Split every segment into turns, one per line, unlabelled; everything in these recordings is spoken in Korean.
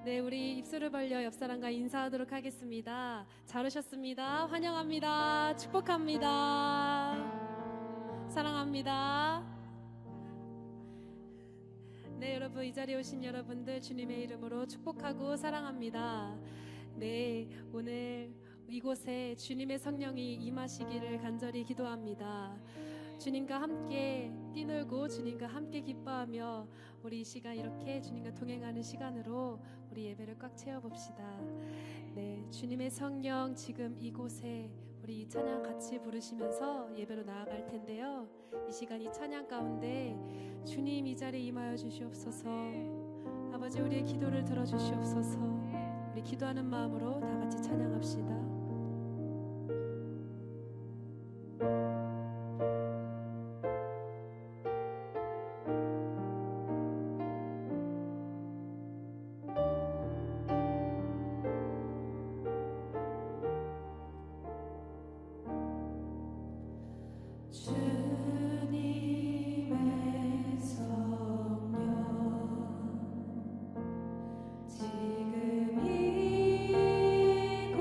네, 우리 입술을 벌려 옆 사람과 인사하도록 하겠습니다. 잘 오셨습니다. 환영합니다. 축복합니다. 사랑합니다. 네, 여러분, 이 자리에 오신 여러분들 주님의 이름으로 축복하고 사랑합니다. 네, 오늘 이곳에 주님의 성령이 임하시기를 간절히 기도합니다. 주님과 함께 뛰놀고 주님과 함께 기뻐하며 우리 이 시간 이렇게 주님과 동행하는 시간으로 우리 예배를 꽉 채워봅시다. 네, 주님의 성령 지금 이곳에 우리 이 찬양 같이 부르시면서 예배로 나아갈 텐데요. 이 시간 이 찬양 가운데 주님 이 자리에 임하여 주시옵소서. 아버지, 우리의 기도를 들어주시옵소서. 우리 기도하는 마음으로 다 같이 찬양합시다. 주님의 성령 지금 이곳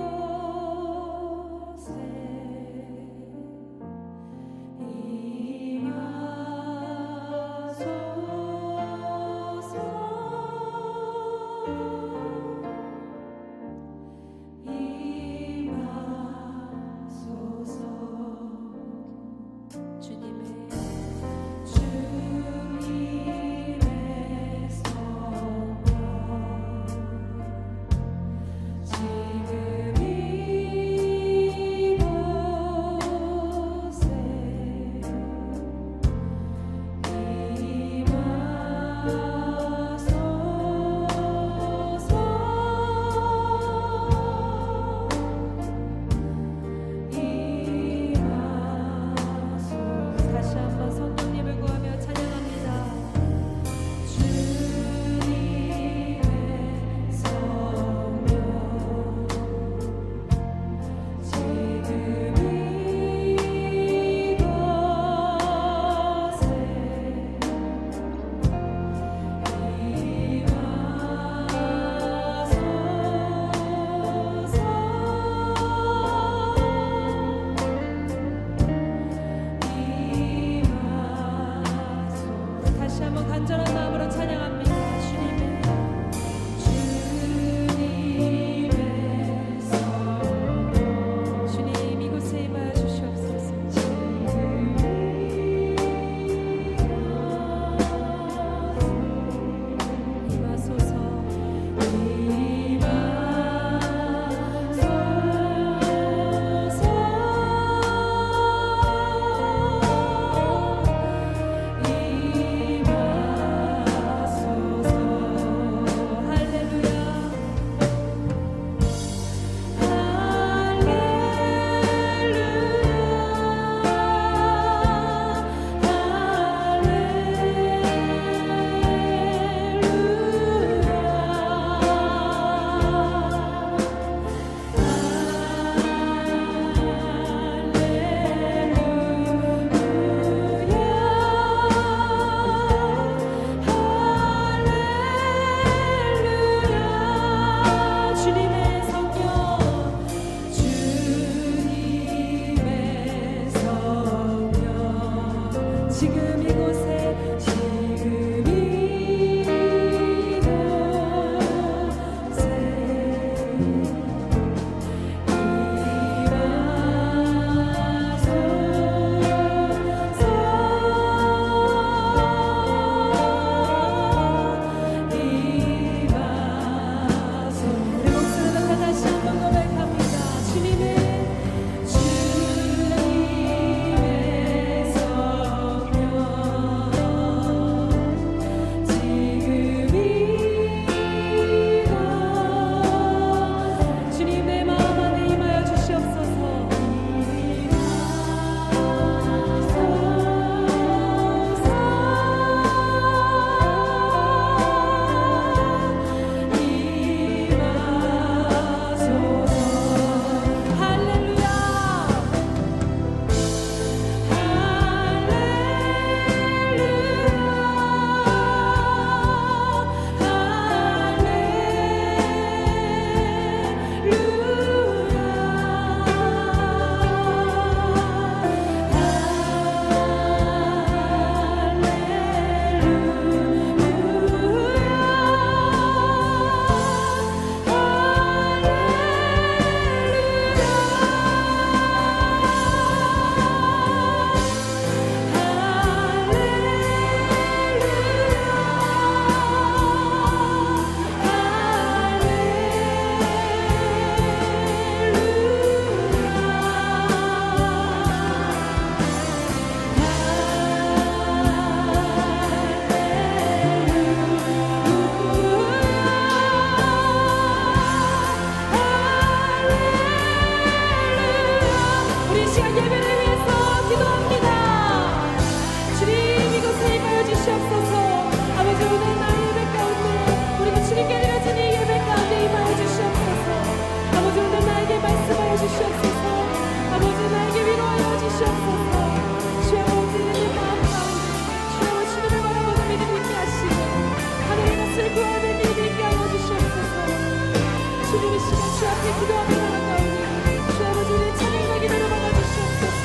기도하며 나아가오니 주 아버지를 찬양과 기도로 막아주시옵소서.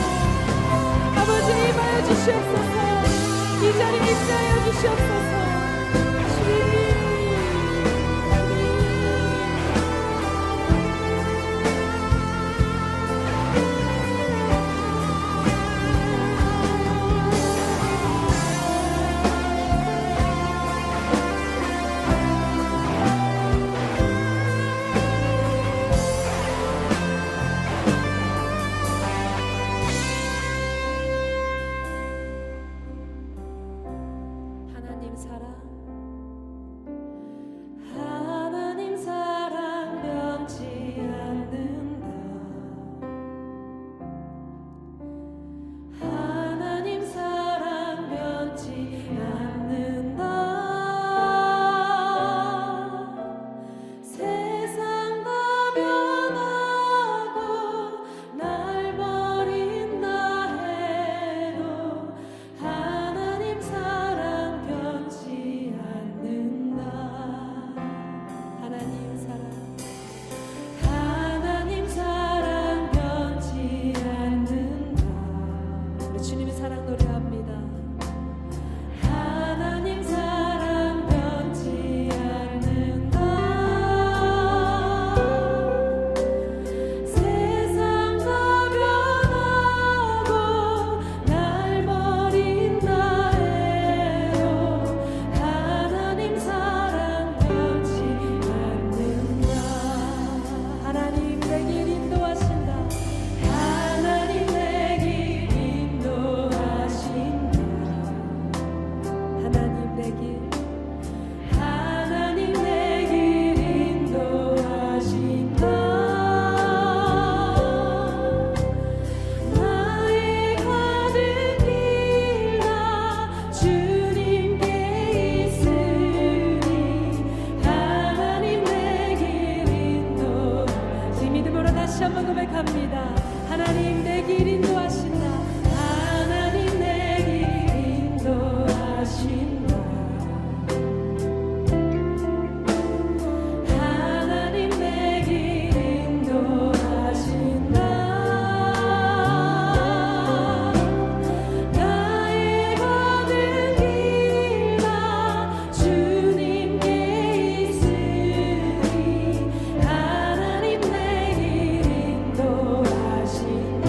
아버지 임하여 주시옵소서. 이 자리에 임하여 주시옵소서. 주님 하나님 사랑 변치 않는다. 하나님 사랑 변치 않는다. 세상 다 변하고 날 버린다 해도 하나님 사랑 변치 않는다. 하나님 사랑 변치 않는다. 우리 주님의 사랑 노래합니다. 하나님 사랑 변치 않는다. 세상 다 변하고 날 버린다 해도 하나님 사랑 변치 않는다. 하나님 내 길 인도하신다. 하나님 내 길 인도하신다. 하나님 내 길 하나님 내 길 인도하신다. 나의 가는 길 다 주님께 있으니 하나님 내 길 인도. 이 믿음으로 다시 한번 고백합니다. 하나님 내 길 인도하신다. 하나님 내 길 인도하신다. 하나님 내 길 인도하신다. 나의 가는 길 다 주님께 있으니 하나님 내 길 인도하신다.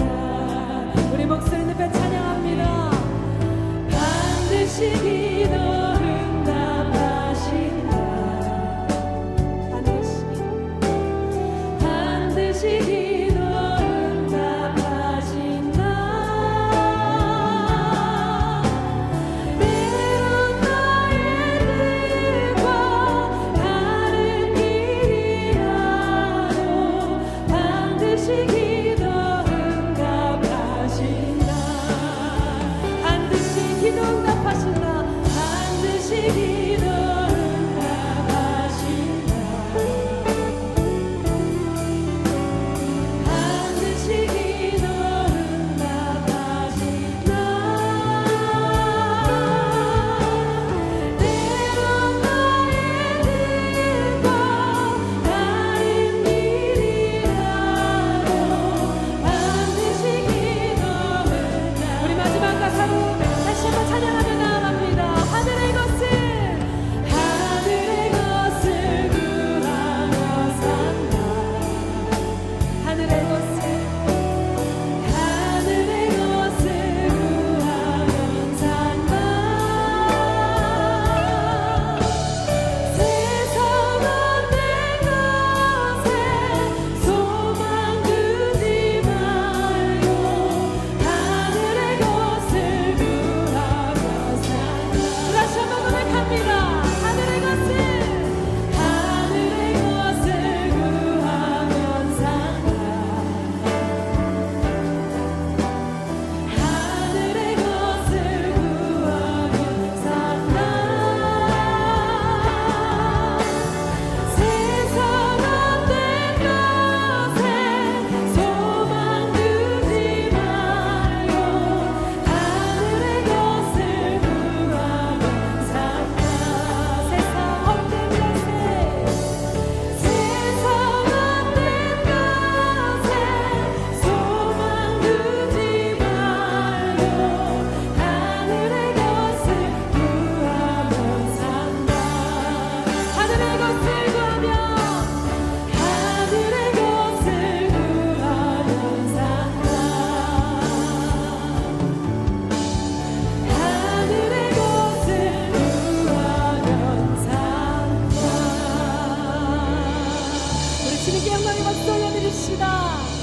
찬양합시다.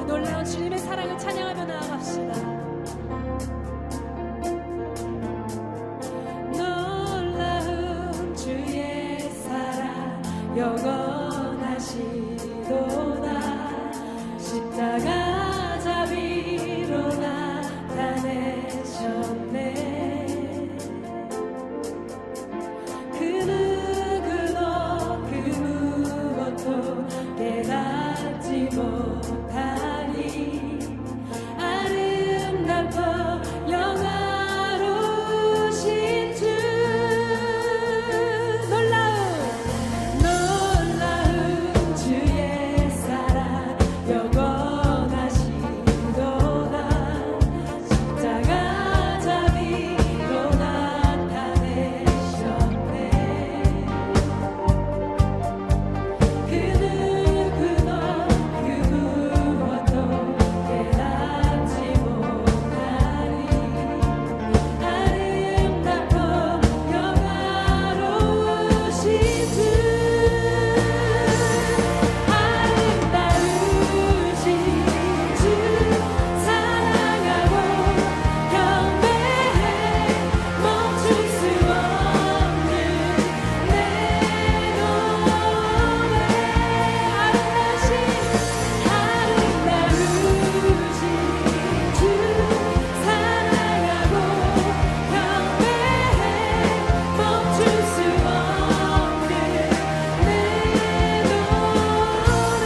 놀라운 주님의 사랑을 찬양하며 나아갑시다. 놀라운 주의 사랑 영원하시도다. 십자가 자비로 나타내셨네. 그 누구도 그 무엇도 깨닫지 못하니 아름답고 영화로우신 주. 놀라운 주의 사랑 영원하시도다. 십자가 자비로 나타내셨네. 그 누구도 그 무엇도 깨닫지 못하니 아름답고 영화로우신 주. 아름다우신 주 사랑하고 경배해. 멈출 수 없는 내 노래. 아름다우신 주 사랑하고 경배해. 멈출 수 없는 내 노래.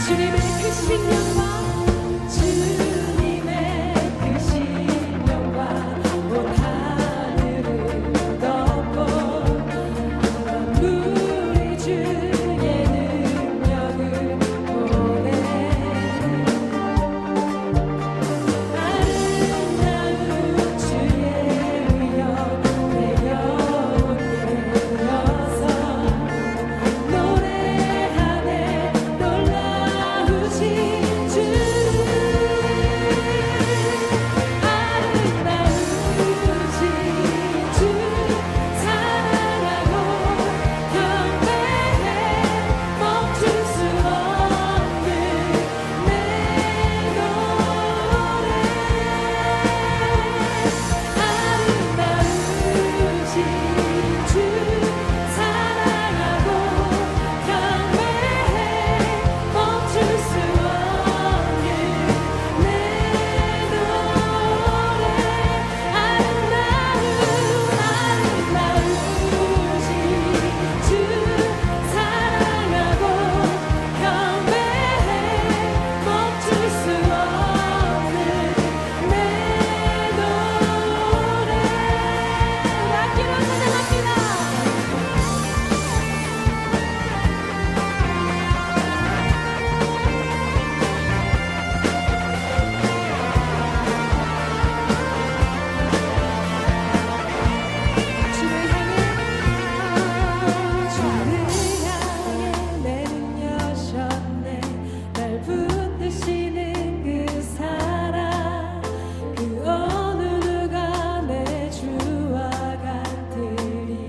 주님의 크신 영광, 주님의 크신 영광 온 하늘을 덮고 만물이 주의 능력을 보내. 아름다운 주의 위엄 내 영혼 깨어서 노래하네. 놀라우신 주. 아름다우신 주 사랑하고 경배해. 멈출 수 없는 내 노래. 아름다우신 주 사랑하고 경배해. 멈출 수 없는 내 노래. 아름다우신 주 사랑하고 경배해. 멈출 수 없는 내 노래. 우리 악기로 찬양합니다. 주를 향해 내는 여셨네. 날 붙드시는 그 사랑, 그 어느 누가 내 주와 같으리.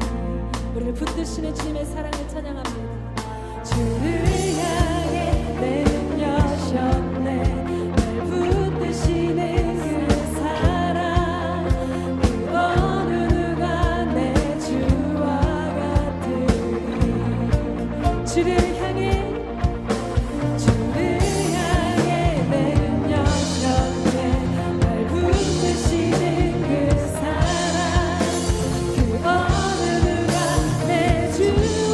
우리를 붙드시는 주님의 사랑을 찬양합니다. 주를 향해 내는 여셨네. 날 붙드시는 그 사랑, 그 어느 누가 내 주와 같으리. 주를 향해 내는 여셨네. 날 붙드시는 그 사랑, 그 어느 누가 내 주와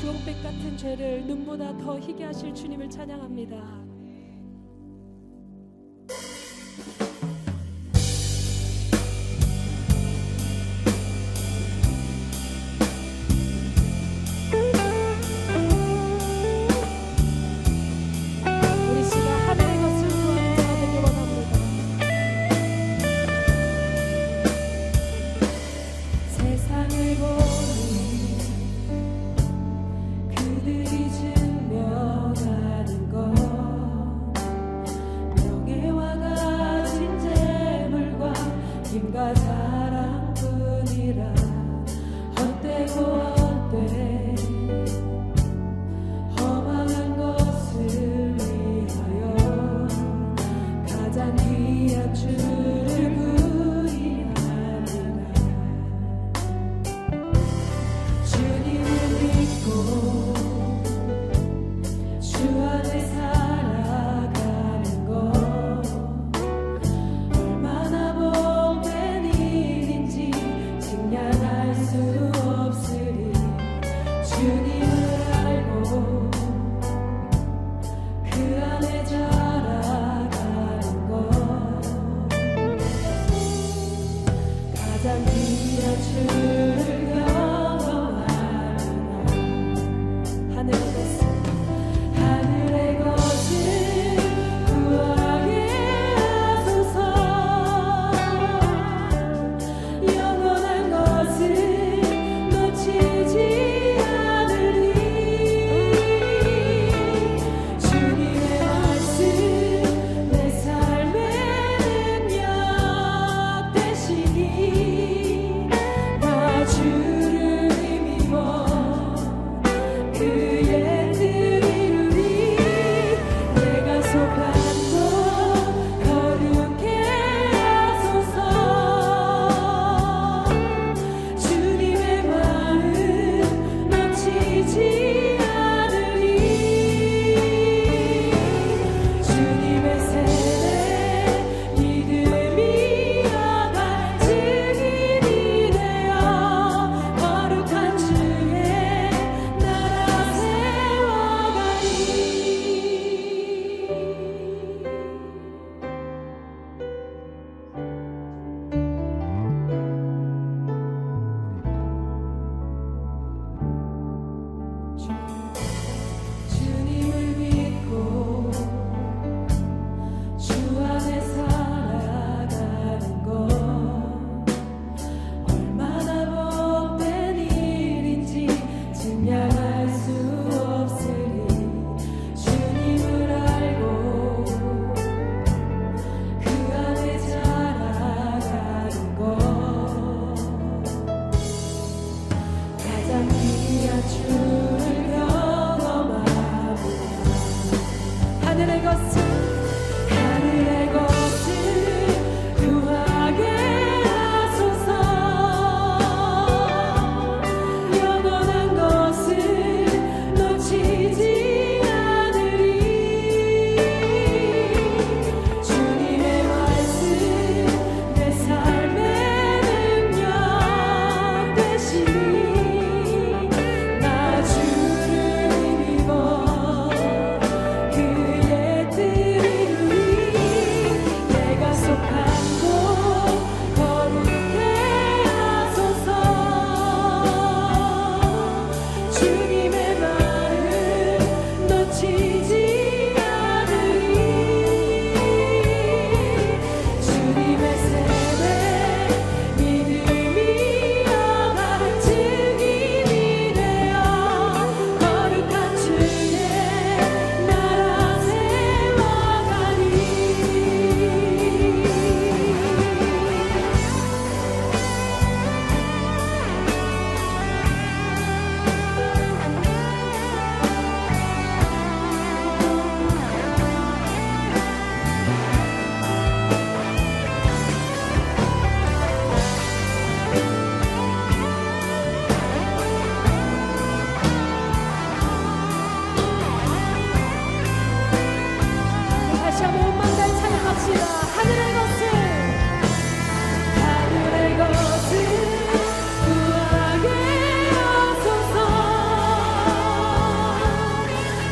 주홍빛 같은 죄를 눈보다 더 희게 하실 주님을 찬양합니다. 우리 시가 하늘의 것을 구하는 자가 되길 원합니다. 세상을 보니 그들이 증명하는 것 명예와 가진 재물과 힘과 자랑뿐이라 헛되고 헛돼 허망한 것을 위하여 가장 귀한 주를 부인하니라. 주님을 믿고 주 안에 살아가는 것 얼마나 복된 일인지 증량할 수 없으리. 주님을 알고 그 안에 자라가는 것 가장 귀한 주를 경험하리라. 하늘의 것을 하늘의 것을 구하게 하소서. 영원한 것을 놓치지 않으리.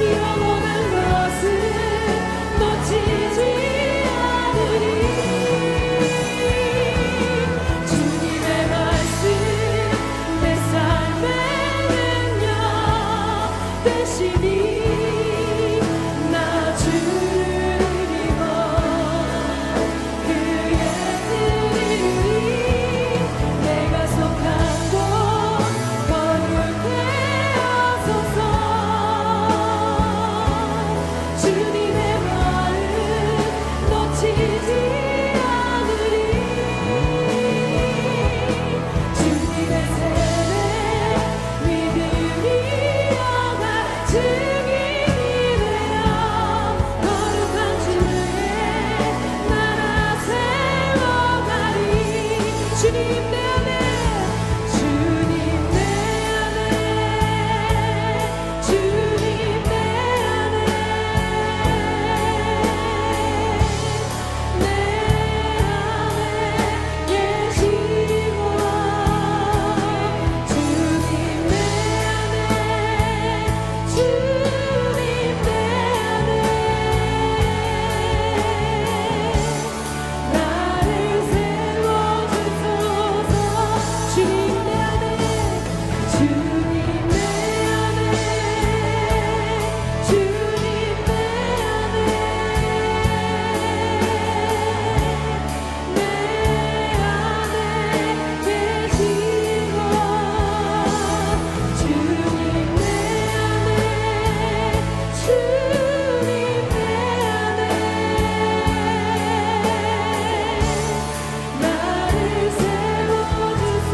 잃어보는 것을 놓치지 않으리. 주님의 말씀 내 삶의 능력 되시니 나 주를 믿어 그의 뜻을 이루리. 내가 속한 곳 거룩해 하소서. 주님의 마음 놓치지 않으리. 주님의 세례 믿음이 여가 증인이 되어 거룩한 주의 나라 세워가리. 주님 내 안에 주님 내 안에 주님 내 안에 계시고 주님 내 안에 주님 내 안에 나를 세워주소서. 주님 내 안에 주님 내 안에 주님 내 안에 계시고 주님 내 안에 주님 내 안에 나를 세워주소서.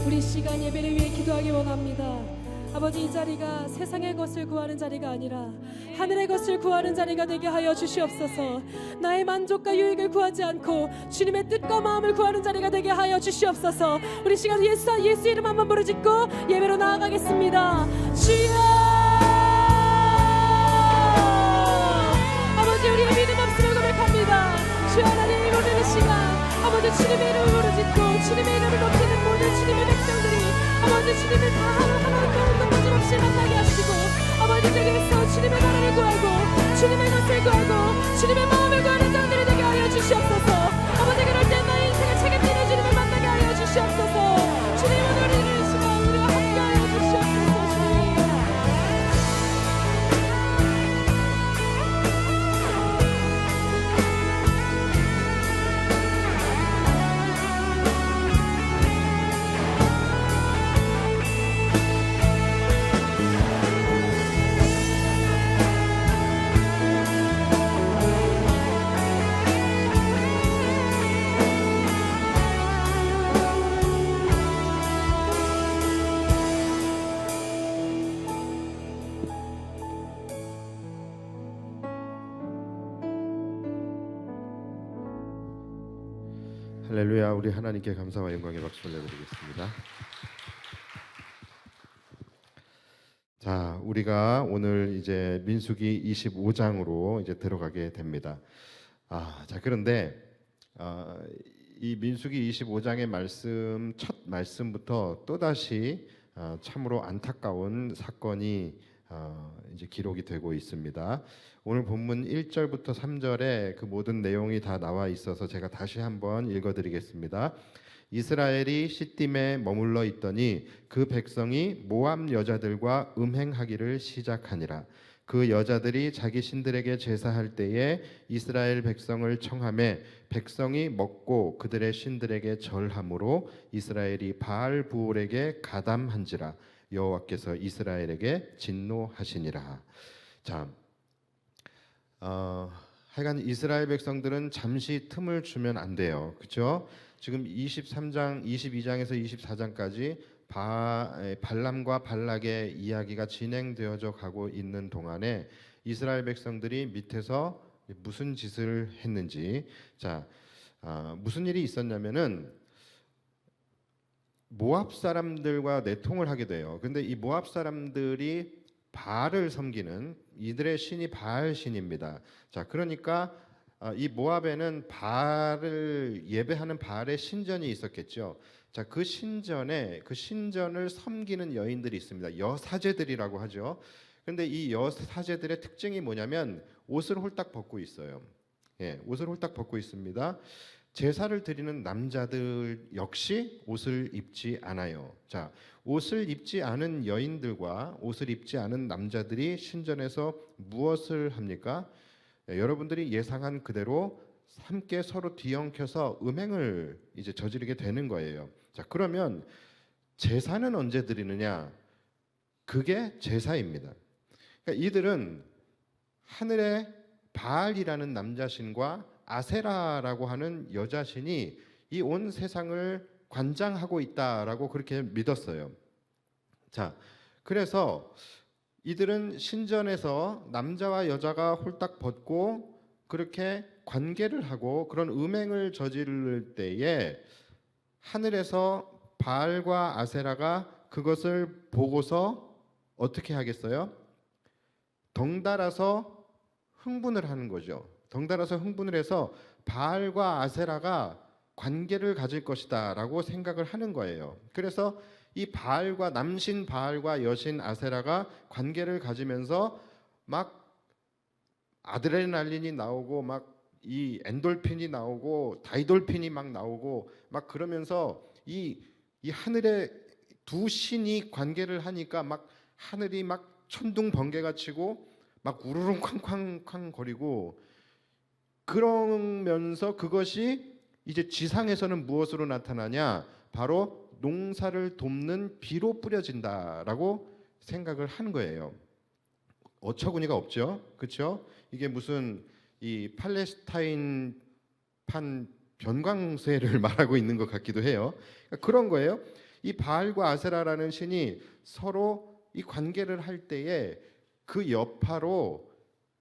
우리 시간 예배를 위해 기도하기 원합니다. 아버지, 이 자리가 세상의 것을 구하는 자리가 아니라 하늘의 것을 구하는 자리가 되게 하여 주시옵소서. 나의 만족과 유익을 구하지 않고 주님의 뜻과 마음을 구하는 자리가 되게 하여 주시옵소서. 우리 시간 예수 이름 한번 부르짖고 예배로 나아가겠습니다. 주여! 아버지, 우리의 믿음 없음을 고백합니다. 주여 하나님, 오늘 이 시간 아버지 주님의 이름을 부르짖고 주님의 이름을 높이는 모든 주님의 백성들이 아버지 주님을 다 하나도 빠짐없이 만나게 하시고 아버지 되게서 주님의 나라를 구하고 주님의 것을 구하고 주님의 마음을 구하는 자들이 되게 하여 주시옵소서. 아버지, 그럴 때 나의 인생을 책임지는 주님을 만나게 하여 주시옵소서. 주님, 오늘 이 시간 우리와 함께 하여 주시옵소서. 주님.
할렐루야. 우리 하나님께 감사와 영광의 박수를 내드리겠습니다. 자, 우리가 오늘 이제 민수기 25장으로 이제 들어가게 됩니다. 자, 그런데 이 민수기 25장의 말씀, 첫 말씀부터 또다시 참으로 안타까운 사건이 이제 기록이 되고 있습니다. 오늘 본문 1절부터 3절에 그 모든 내용이 다 나와 있어서 제가 다시 한번 읽어드리겠습니다. 이스라엘이 시딤에 머물러 있더니 그 백성이 모압 여자들과 음행하기를 시작하니라. 그 여자들이 자기 신들에게 제사할 때에 이스라엘 백성을 청하매 백성이 먹고 그들의 신들에게 절함으로 이스라엘이 바알 부올에게 가담한지라. 여호와께서 이스라엘에게 진노하시니라. 자, 하여간 이스라엘 백성들은 잠시 틈을 주면 안 돼요. 그렇죠? 지금 23장, 22장에서 24장까지 발람과 발락의 이야기가 진행되어져 가고 있는 동안에 이스라엘 백성들이 밑에서 무슨 짓을 했는지, 자, 무슨 일이 있었냐면은 모압 사람들과 내통을 하게 돼요. 근데 이 모압 사람들이 바알을 섬기는, 이들의 신이 바알 신입니다. 자, 그러니까 이 모압에는 바알을 예배하는 바알의 신전이 있었겠죠. 자, 그 신전을 섬기는 여인들이 있습니다. 여사제들이라고 하죠. 그런데 이 여사제들의 특징이 뭐냐면 옷을 홀딱 벗고 있어요. 예, 옷을 홀딱 벗고 있습니다. 제사를 드리는 남자들 역시 옷을 입지 않아요. 자, 옷을 입지 않은 여인들과 옷을 입지 않은 남자들이 신전에서 무엇을 합니까? 예, 여러분들이 예상한 그대로 함께 서로 뒤엉켜서 음행을 이제 저지르게 되는 거예요. 자, 그러면 제사는 언제 드리느냐? 그게 제사입니다. 그러니까 이들은 하늘의 바알이라는 남자신과 아세라라고 하는 여자신이 이 온 세상을 관장하고 있다라고 그렇게 믿었어요. 자, 그래서 이들은 신전에서 남자와 여자가 홀딱 벗고 그렇게 관계를 하고 그런 음행을 저지를 때에 하늘에서 바알과 아세라가 그것을 보고서 어떻게 하겠어요? 덩달아서 흥분을 하는 거죠. 덩달아서 흥분을 해서 바알과 아세라가 관계를 가질 것이다라고 생각을 하는 거예요. 그래서 이 바알과 남신 바알과 여신 아세라가 관계를 가지면서 막 아드레날린이 나오고 막 이 엔돌핀이 나오고 다이돌핀이 막 나오고 막 그러면서 이 하늘에 두 신이 관계를 하니까 막 하늘이 막 천둥 번개가 치고 막 우르릉 쾅쾅쾅 거리고 그러면서 그것이 이제 지상에서는 무엇으로 나타나냐? 바로 농사를 돕는 비로 뿌려진다라고 생각을 한 거예요. 어처구니가 없죠, 그렇죠? 이게 무슨 이 팔레스타인판 변광세를 말하고 있는 것 같기도 해요. 그러니까 그런 거예요. 이 바알과 아세라라는 신이 서로 이 관계를 할 때에 그 여파로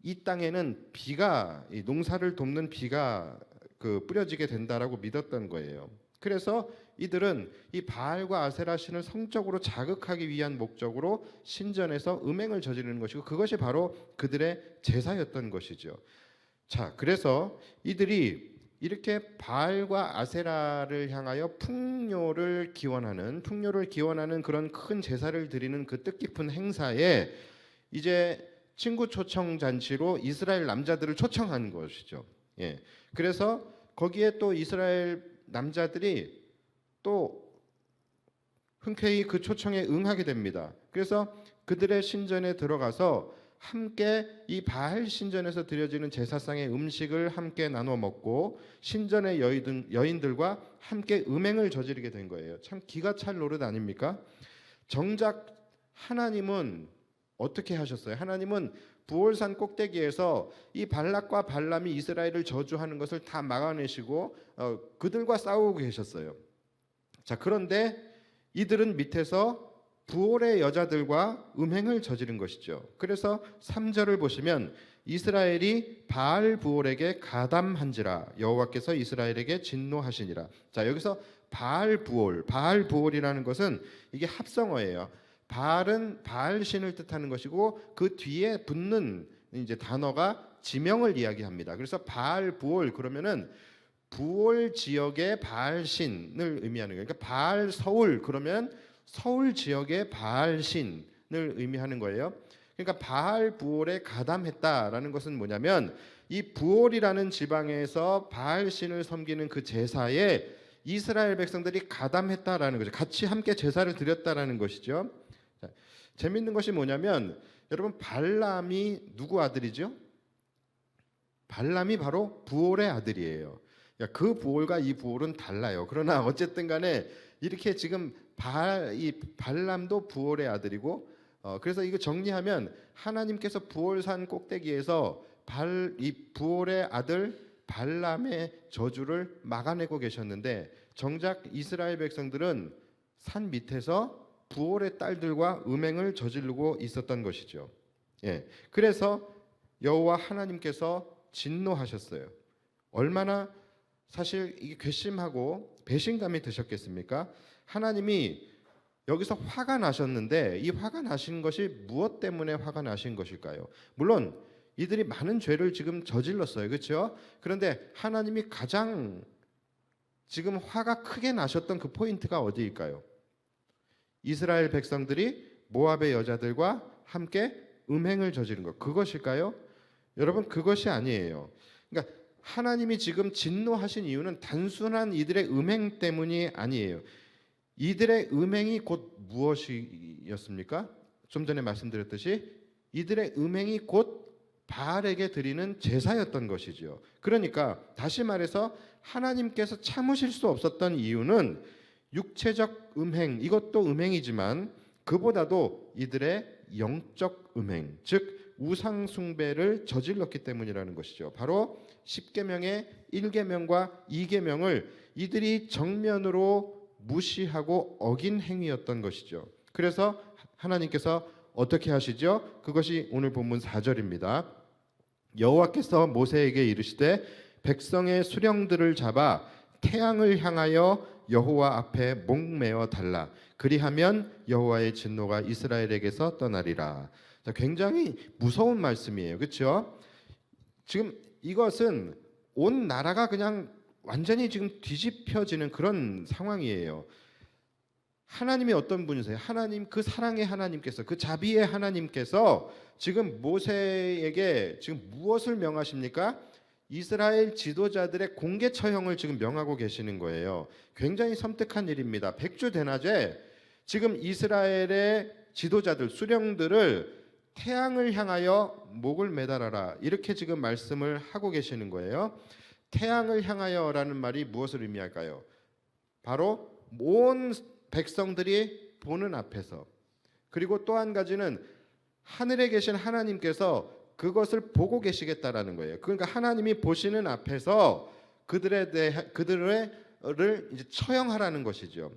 이 땅에는 비가 이 농사를 돕는 비가 그 뿌려지게 된다라고 믿었던 거예요. 그래서 이들은 이 바알과 아세라 신을 성적으로 자극하기 위한 목적으로 신전에서 음행을 저지르는 것이고 그것이 바로 그들의 제사였던 것이죠. 자, 그래서 이들이 이렇게 바알과 아세라를 향하여 풍요를 기원하는 그런 큰 제사를 드리는 그 뜻깊은 행사에 이제 친구 초청 잔치로 이스라엘 남자들을 초청한 것이죠. 예. 그래서 거기에 또 이스라엘 남자들이 또 흔쾌히 그 초청에 응하게 됩니다. 그래서 그들의 신전에 들어가서 함께 이 바알 신전에서 드려지는 제사상의 음식을 함께 나눠 먹고 신전의 여인들과 함께 음행을 저지르게 된 거예요. 참 기가 찰 노릇 아닙니까? 정작 하나님은 어떻게 하셨어요? 하나님은 부올산 꼭대기에서 이 발락과 발람이 이스라엘을 저주하는 것을 다 막아내시고 그들과 싸우고 계셨어요. 자, 그런데 이들은 밑에서 부올의 여자들과 음행을 저지른 것이죠. 그래서 3절을 보시면 이스라엘이 바알 부올에게 가담한지라 여호와께서 이스라엘에게 진노하시니라. 자, 여기서 바알 부올이라는 것은 이게 합성어예요. 바알은 바알 신을 뜻하는 것이고 그 뒤에 붙는 이제 단어가 지명을 이야기합니다. 그래서 바알 부올 그러면은 부올 지역의 바알 신을 의미하는 거예요. 그러니까 바알 서울 그러면 서울 지역의 바알 신을 의미하는 거예요. 그러니까 바알 부올에 가담했다라는 것은 뭐냐면 이 부올이라는 지방에서 바알 신을 섬기는 그 제사에 이스라엘 백성들이 가담했다라는 거죠. 같이 함께 제사를 드렸다라는 것이죠. 자, 재밌는 것이 뭐냐면 여러분 발람이 누구 아들이죠? 발람이 바로 부올의 아들이에요. 그 부올과 이 부올은 달라요. 그러나 어쨌든 간에 이렇게 지금 이 발람도 부올의 아들이고 그래서 이거 정리하면 하나님께서 부올산 꼭대기에서 이 부올의 아들 발람의 저주를 막아내고 계셨는데 정작 이스라엘 백성들은 산 밑에서 부올의 딸들과 음행을 저지르고 있었던 것이죠. 예, 그래서 여호와 하나님께서 진노하셨어요. 얼마나 사실 이게 괘씸하고 배신감이 드셨겠습니까? 하나님이 여기서 화가 나셨는데 이 화가 나신 것이 무엇 때문에 화가 나신 것일까요? 물론 이들이 많은 죄를 지금 저질렀어요. 그렇죠? 그런데 하나님이 가장 지금 화가 크게 나셨던 그 포인트가 어디일까요? 이스라엘 백성들이 모압의 여자들과 함께 음행을 저지른 것, 그것일까요? 여러분, 그것이 아니에요. 그러니까 하나님이 지금 진노하신 이유는 단순한 이들의 음행 때문이 아니에요. 이들의 음행이 곧 무엇이었습니까? 좀 전에 말씀드렸듯이 이들의 음행이 곧 바알에게 드리는 제사였던 것이지요. 그러니까 다시 말해서 하나님께서 참으실 수 없었던 이유는 육체적 음행, 이것도 음행이지만 그보다도 이들의 영적 음행, 즉 우상 숭배를 저질렀기 때문이라는 것이죠. 바로 10계명의 1계명과 2계명을 이들이 정면으로 무시하고 어긴 행위였던 것이죠. 그래서 하나님께서 어떻게 하시죠? 그것이 오늘 본문 4절입니다. 여호와께서 모세에게 이르시되 백성의 수령들을 잡아 태양을 향하여 여호와 앞에 목매어 달라. 그리하면 여호와의 진노가 이스라엘에게서 떠나리라. 자, 굉장히 무서운 말씀이에요. 그렇죠? 지금 이것은 온 나라가 그냥 완전히 지금 뒤집혀지는 그런 상황이에요. 하나님이 어떤 분이세요? 하나님, 그 사랑의 하나님께서, 그 자비의 하나님께서 지금 모세에게 지금 무엇을 명하십니까? 이스라엘 지도자들의 공개 처형을 지금 명하고 계시는 거예요. 굉장히 섬뜩한 일입니다. 백주대낮에 지금 이스라엘의 지도자들, 수령들을 태양을 향하여 목을 매달아라, 이렇게 지금 말씀을 하고 계시는 거예요. 태양을 향하여라는 말이 무엇을 의미할까요? 바로 온 백성들이 보는 앞에서, 그리고 또 한 가지는 하늘에 계신 하나님께서 그것을 보고 계시겠다라는 거예요. 그러니까 하나님이 보시는 앞에서 그들을 이제 처형하라는 것이죠.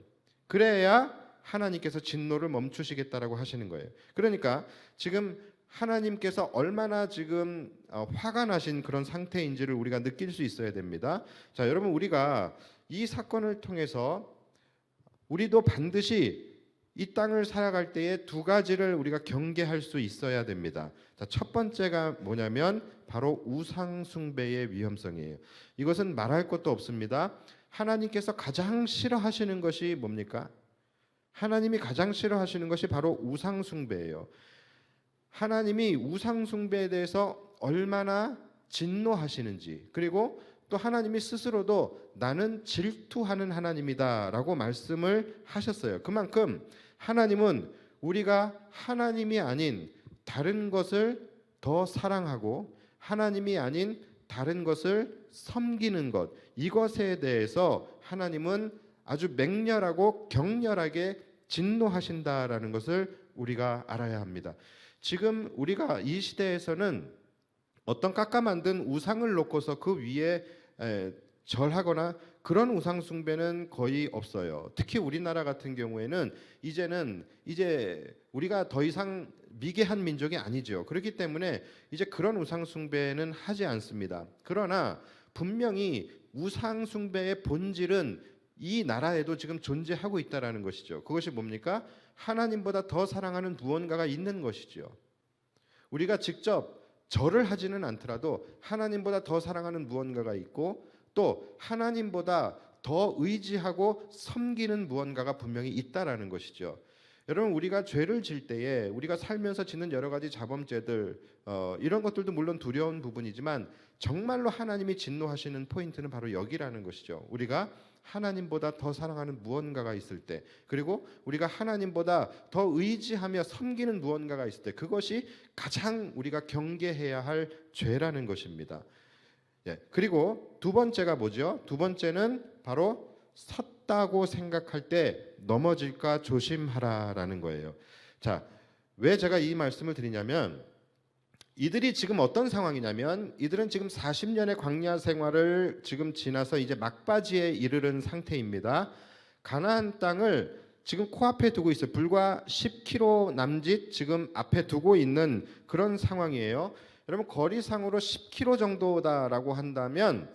그래야 하나님께서 진노를 멈추시겠다라고 하시는 거예요. 그러니까 지금 하나님께서 얼마나 지금 화가 나신 그런 상태인지를 우리가 느낄 수 있어야 됩니다. 자, 여러분, 우리가 이 사건을 통해서 우리도 반드시 이 땅을 살아갈 때에 두 가지를 우리가 경계할 수 있어야 됩니다. 자, 첫 번째가 뭐냐면 바로 우상 숭배의 위험성이에요. 이것은 말할 것도 없습니다. 하나님께서 가장 싫어하시는 것이 뭡니까? 하나님이 가장 싫어하시는 것이 바로 우상 숭배예요. 하나님이 우상 숭배에 대해서 얼마나 진노하시는지, 그리고 또 하나님이 스스로도 나는 질투하는 하나님이다라고 말씀을 하셨어요. 그만큼 하나님은 우리가 하나님이 아닌 다른 것을 더 사랑하고 하나님이 아닌 다른 것을 섬기는 것, 이것에 대해서 하나님은 아주 맹렬하고 격렬하게 진노하신다라는 것을 우리가 알아야 합니다. 지금 우리가 이 시대에서는 어떤 깎아만든 우상을 놓고서 그 위에 절하거나 그런 우상 숭배는 거의 없어요. 특히 우리나라 같은 경우에는 이제 우리가 더 이상 미개한 민족이 아니죠. 그렇기 때문에 이제 그런 우상 숭배는 하지 않습니다. 그러나 분명히 우상 숭배의 본질은 이 나라에도 지금 존재하고 있다라는 것이죠. 그것이 뭡니까? 하나님보다 더 사랑하는 무언가가 있는 것이죠. 우리가 직접 절을 하지는 않더라도 하나님보다 더 사랑하는 무언가가 있고 또 하나님보다 더 의지하고 섬기는 무언가가 분명히 있다라는 것이죠. 여러분, 우리가 죄를 질 때에 우리가 살면서 짓는 여러 가지 자범죄들, 이런 것들도 물론 두려운 부분이지만 정말로 하나님이 진노하시는 포인트는 바로 여기라는 것이죠. 우리가 하나님보다 더 사랑하는 무언가가 있을 때, 그리고 우리가 하나님보다 더 의지하며 섬기는 무언가가 있을 때, 그것이 가장 우리가 경계해야 할 죄라는 것입니다. 예, 그리고 두 번째가 뭐죠? 두 번째는 바로 섰다고 생각할 때 넘어질까 조심하라라는 거예요. 자, 왜 제가 이 말씀을 드리냐면 이들이 지금 어떤 상황이냐면 이들은 지금 40년의 광야 생활을 지금 지나서 이제 막바지에 이르는 상태입니다. 가나안 땅을 지금 코앞에 두고 있어요. 불과 10km 남짓 지금 앞에 두고 있는 그런 상황이에요. 여러분, 거리상으로 10km 정도다라고 한다면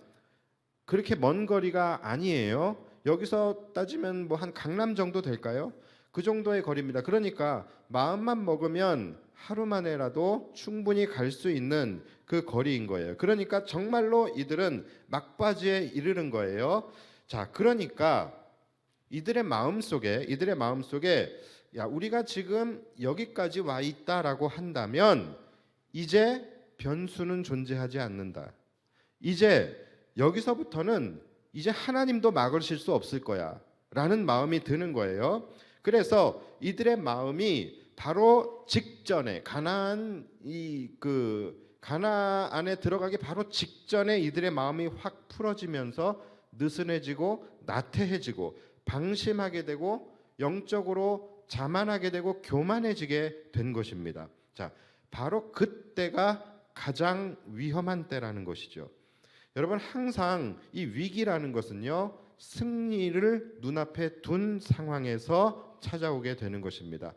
그렇게 먼 거리가 아니에요. 여기서 따지면 뭐 한 강남 정도 될까요? 그 정도의 거리입니다. 그러니까 마음만 먹으면 하루 만에라도 충분히 갈 수 있는 그 거리인 거예요. 그러니까 정말로 이들은 막바지에 이르는 거예요. 자, 그러니까 이들의 마음속에 야, 우리가 지금 여기까지 와 있다라고 한다면 이제 변수는 존재하지 않는다. 이제 여기서부터는 이제 하나님도 막으실 수 없을 거야 라는 마음이 드는 거예요. 그래서 이들의 마음이 바로 직전에 가나안에 들어가기 바로 직전에 이들의 마음이 확 풀어지면서 느슨해지고 나태해지고 방심하게 되고 영적으로 자만하게 되고 교만해지게 된 것입니다. 자, 바로 그때가 가장 위험한 때라는 것이죠. 여러분, 항상 이 위기라는 것은요, 승리를 눈앞에 둔 상황에서 찾아오게 되는 것입니다.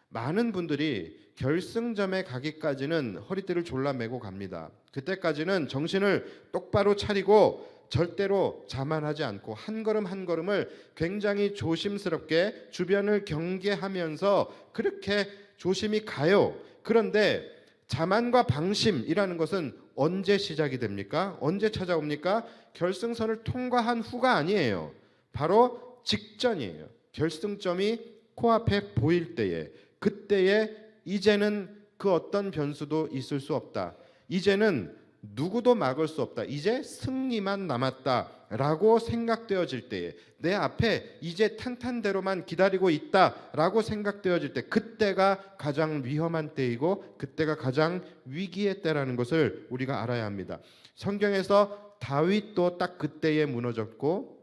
많은 분들이 결승점에 가기까지는 허리띠를 졸라매고 갑니다. 그때까지는 정신을 똑바로 차리고 절대로 자만하지 않고 한 걸음 한 걸음을 굉장히 조심스럽게 주변을 경계하면서 그렇게 조심히 가요. 그런데 자만과 방심이라는 것은 언제 시작이 됩니까? 언제 찾아옵니까? 결승선을 통과한 후가 아니에요. 바로 직전이에요. 결승점이 코앞에 보일 때에, 그때에 이제는 그 어떤 변수도 있을 수 없다. 이제는 누구도 막을 수 없다. 이제 승리만 남았다라고 생각되어질 때에, 내 앞에 이제 탄탄대로만 기다리고 있다라고 생각되어질 때, 그때가 가장 위험한 때이고 그때가 가장 위기의 때라는 것을 우리가 알아야 합니다. 성경에서 다윗도 딱 그때에 무너졌고,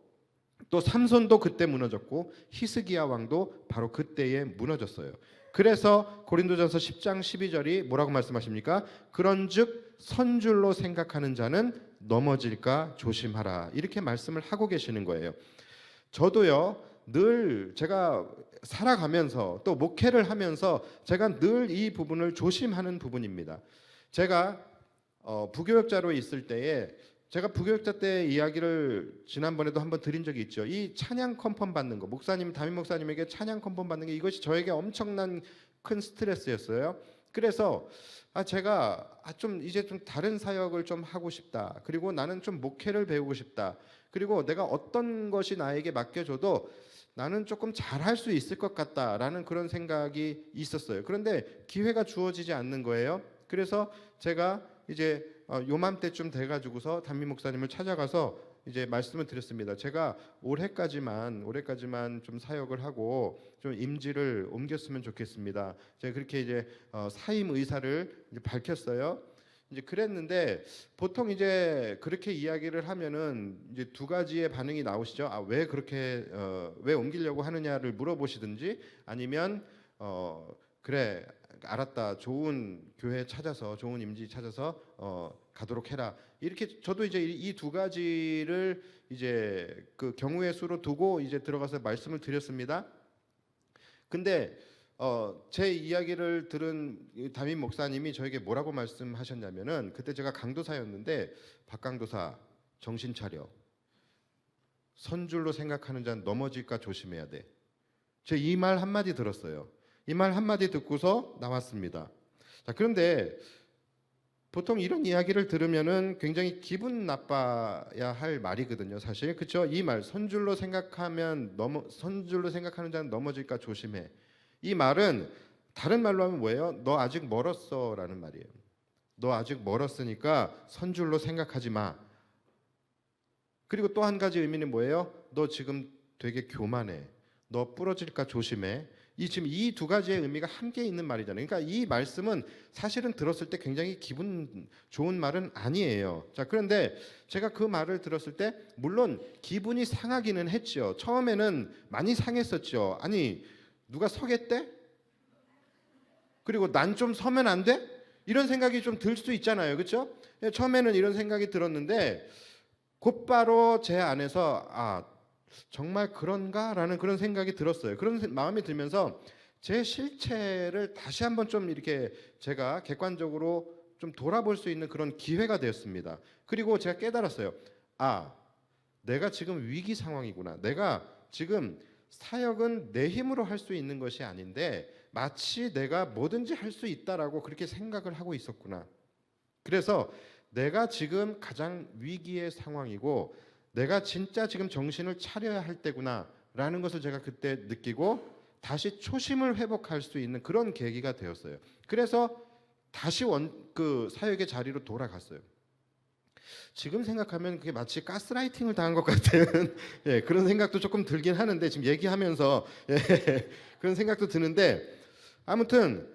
또 삼손도 그때 무너졌고, 히스기야 왕도 바로 그때에 무너졌어요. 그래서 고린도전서 10장 12절이 뭐라고 말씀하십니까? 그런즉 선줄로 생각하는 자는 넘어질까 조심하라, 이렇게 말씀을 하고 계시는 거예요. 저도요, 늘 제가 살아가면서 또 목회를 하면서 제가 늘 이 부분을 조심하는 부분입니다. 제가 부교육자로 있을 때에, 제가 부교육자 때 이야기를 지난번에도 한번 드린 적이 있죠. 이 찬양 컨펌 받는 거, 담임 목사님에게 찬양 컨펌 받는 게, 이것이 저에게 엄청난 큰 스트레스였어요. 그래서 제가 이제 좀 다른 사역을 좀 하고 싶다. 그리고 나는 좀 목회를 배우고 싶다. 그리고 내가 어떤 것이 나에게 맡겨줘도 나는 조금 잘할 수 있을 것 같다라는 그런 생각이 있었어요. 그런데 기회가 주어지지 않는 거예요. 그래서 제가 이제 요맘때쯤 돼가지고서 담임 목사님을 찾아가서 이제 말씀을 드렸습니다. 제가 올해까지만 좀 사역을 하고 좀 임지를 옮겼으면 좋겠습니다. 제가 그렇게 이제 사임 의사를 이제 밝혔어요. 이제 그랬는데, 보통 이제 그렇게 이야기를 하면은 이제 두 가지의 반응이 나오시죠. 왜 그렇게 왜 옮기려고 하느냐를 물어보시든지, 아니면 그래, 알았다, 좋은 교회 찾아서, 좋은 임지 찾아서 가도록 해라, 이렇게. 저도 이제 이 두 가지를 이제 그 경우의 수로 두고 이제 들어가서 말씀을 드렸습니다. 근데 제 이야기를 들은 담임 목사님이 저에게 뭐라고 말씀하셨냐면은, 그때 제가 강도사였는데, 박강도사 정신 차려, 선줄로 생각하는 자는 넘어질까 조심해야 돼. 제 이 말 한마디 들었어요. 이 말 한마디 듣고서 나왔습니다. 자, 그런데 보통 이런 이야기를 들으면은 굉장히 기분 나빠야 할 말이거든요, 사실. 그렇죠? 이 말, 선줄로 생각하는 자는 넘어질까 조심해. 이 말은 다른 말로 하면 뭐예요? 너 아직 멀었어라는 말이에요. 너 아직 멀었으니까 선줄로 생각하지 마. 그리고 또 한 가지 의미는 뭐예요? 너 지금 되게 교만해. 너 부러질까 조심해. 지금 이 두 가지의 의미가 함께 있는 말이잖아요. 그러니까 이 말씀은 사실은 들었을 때 굉장히 기분 좋은 말은 아니에요. 자, 그런데 제가 그 말을 들었을 때 물론 기분이 상하기는 했죠. 처음에는 많이 상했었죠. 아니, 누가 서겠대? 그리고 난 좀 서면 안 돼? 이런 생각이 좀 들 수 있잖아요. 그렇죠? 처음에는 이런 생각이 들었는데, 곧바로 제 안에서 정말 그런가라는 그런 생각이 들었어요. 그런 마음이 들면서 제 실체를 다시 한번 좀 이렇게 제가 객관적으로 좀 돌아볼 수 있는 그런 기회가 되었습니다. 그리고 제가 깨달았어요. 내가 지금 위기 상황이구나. 내가 지금 사역은 내 힘으로 할 수 있는 것이 아닌데 마치 내가 뭐든지 할 수 있다라고 그렇게 생각을 하고 있었구나. 그래서 내가 지금 가장 위기의 상황이고, 내가 진짜 지금 정신을 차려야 할 때구나라는 것을 제가 그때 느끼고 다시 초심을 회복할 수 있는 그런 계기가 되었어요. 그래서 다시 그 사역의 자리로 돌아갔어요. 지금 생각하면 그게 마치 가스라이팅을 당한 것 같은 예, 그런 생각도 조금 들긴 하는데 지금 얘기하면서 예, 그런 생각도 드는데 아무튼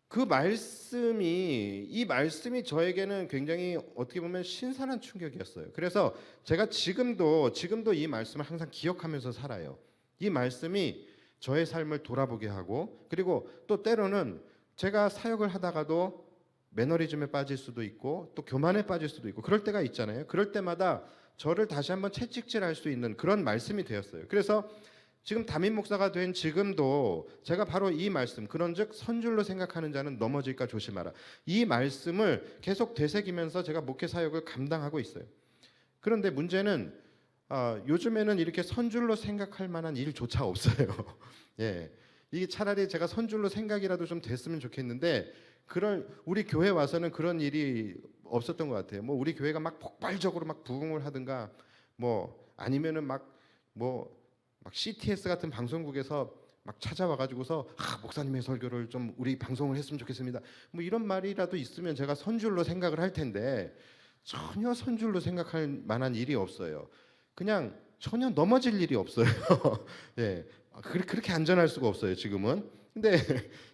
이 말씀이 저에게는 굉장히 어떻게 보면 신선한 충격이었어요. 그래서 제가 지금도 이 말씀을 항상 기억하면서 살아요. 이 말씀이 저의 삶을 돌아보게 하고 그리고 또 때로는 제가 사역을 하다가도 매너리즘에 빠질 수도 있고 또 교만에 빠질 수도 있고 그럴 때가 있잖아요. 그럴 때마다 저를 다시 한번 채찍질할 수 있는 그런 말씀이 되었어요. 그래서 지금 담임 목사가 된 지금도 제가 바로 이 말씀 그런즉 선줄로 생각하는 자는 넘어질까 조심하라. 이 말씀을 계속 되새기면서 제가 목회 사역을 감당하고 있어요. 그런데 문제는 요즘에는 이렇게 선줄로 생각할 만한 일조차 없어요. 예, 이게 차라리 제가 선줄로 생각이라도 좀 됐으면 좋겠는데 우리 교회 와서는 그런 일이 없었던 것 같아요. 뭐 우리 교회가 막 폭발적으로 막 부흥을 하든가 뭐 아니면은 막 CTS 같은 방송국에서 막 찾아와가지고서 목사님의 설교를 좀 우리 방송을 했으면 좋겠습니다. 뭐 이런 말이라도 있으면 제가 선줄로 생각을 할 텐데 전혀 선줄로 생각할 만한 일이 없어요. 그냥 전혀 넘어질 일이 없어요. 예, 그렇게 안전할 수가 없어요 지금은. 근데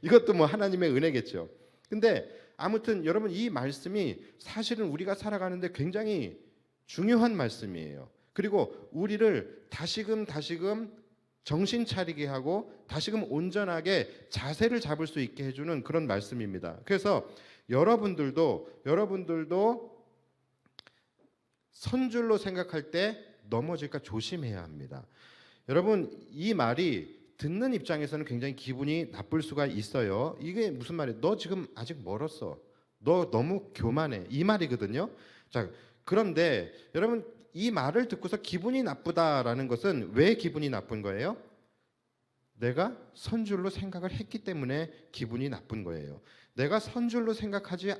이것도 뭐 하나님의 은혜겠죠. 근데 아무튼 여러분 이 말씀이 사실은 우리가 살아가는데 굉장히 중요한 말씀이에요. 그리고 우리를 다시금 정신 차리게 하고 다시금 온전하게 자세를 잡을 수 있게 해주는 그런 말씀입니다. 그래서 여러분들도 선줄로 생각할 때 넘어질까 조심해야 합니다. 여러분 이 말이 듣는 입장에서는 굉장히 기분이 나쁠 수가 있어요. 이게 무슨 말이에요? 너 지금 아직 멀었어. 너 너무 교만해. 이 말이거든요. 자, 그런데 여러분 이 말을 듣고서 기분이 나쁘다라는 것은 왜 기분이 나쁜 거예요? 내가 선줄로 생각을 했기 때문에 기분이 나쁜 거예요. 내가 선줄로 생각하지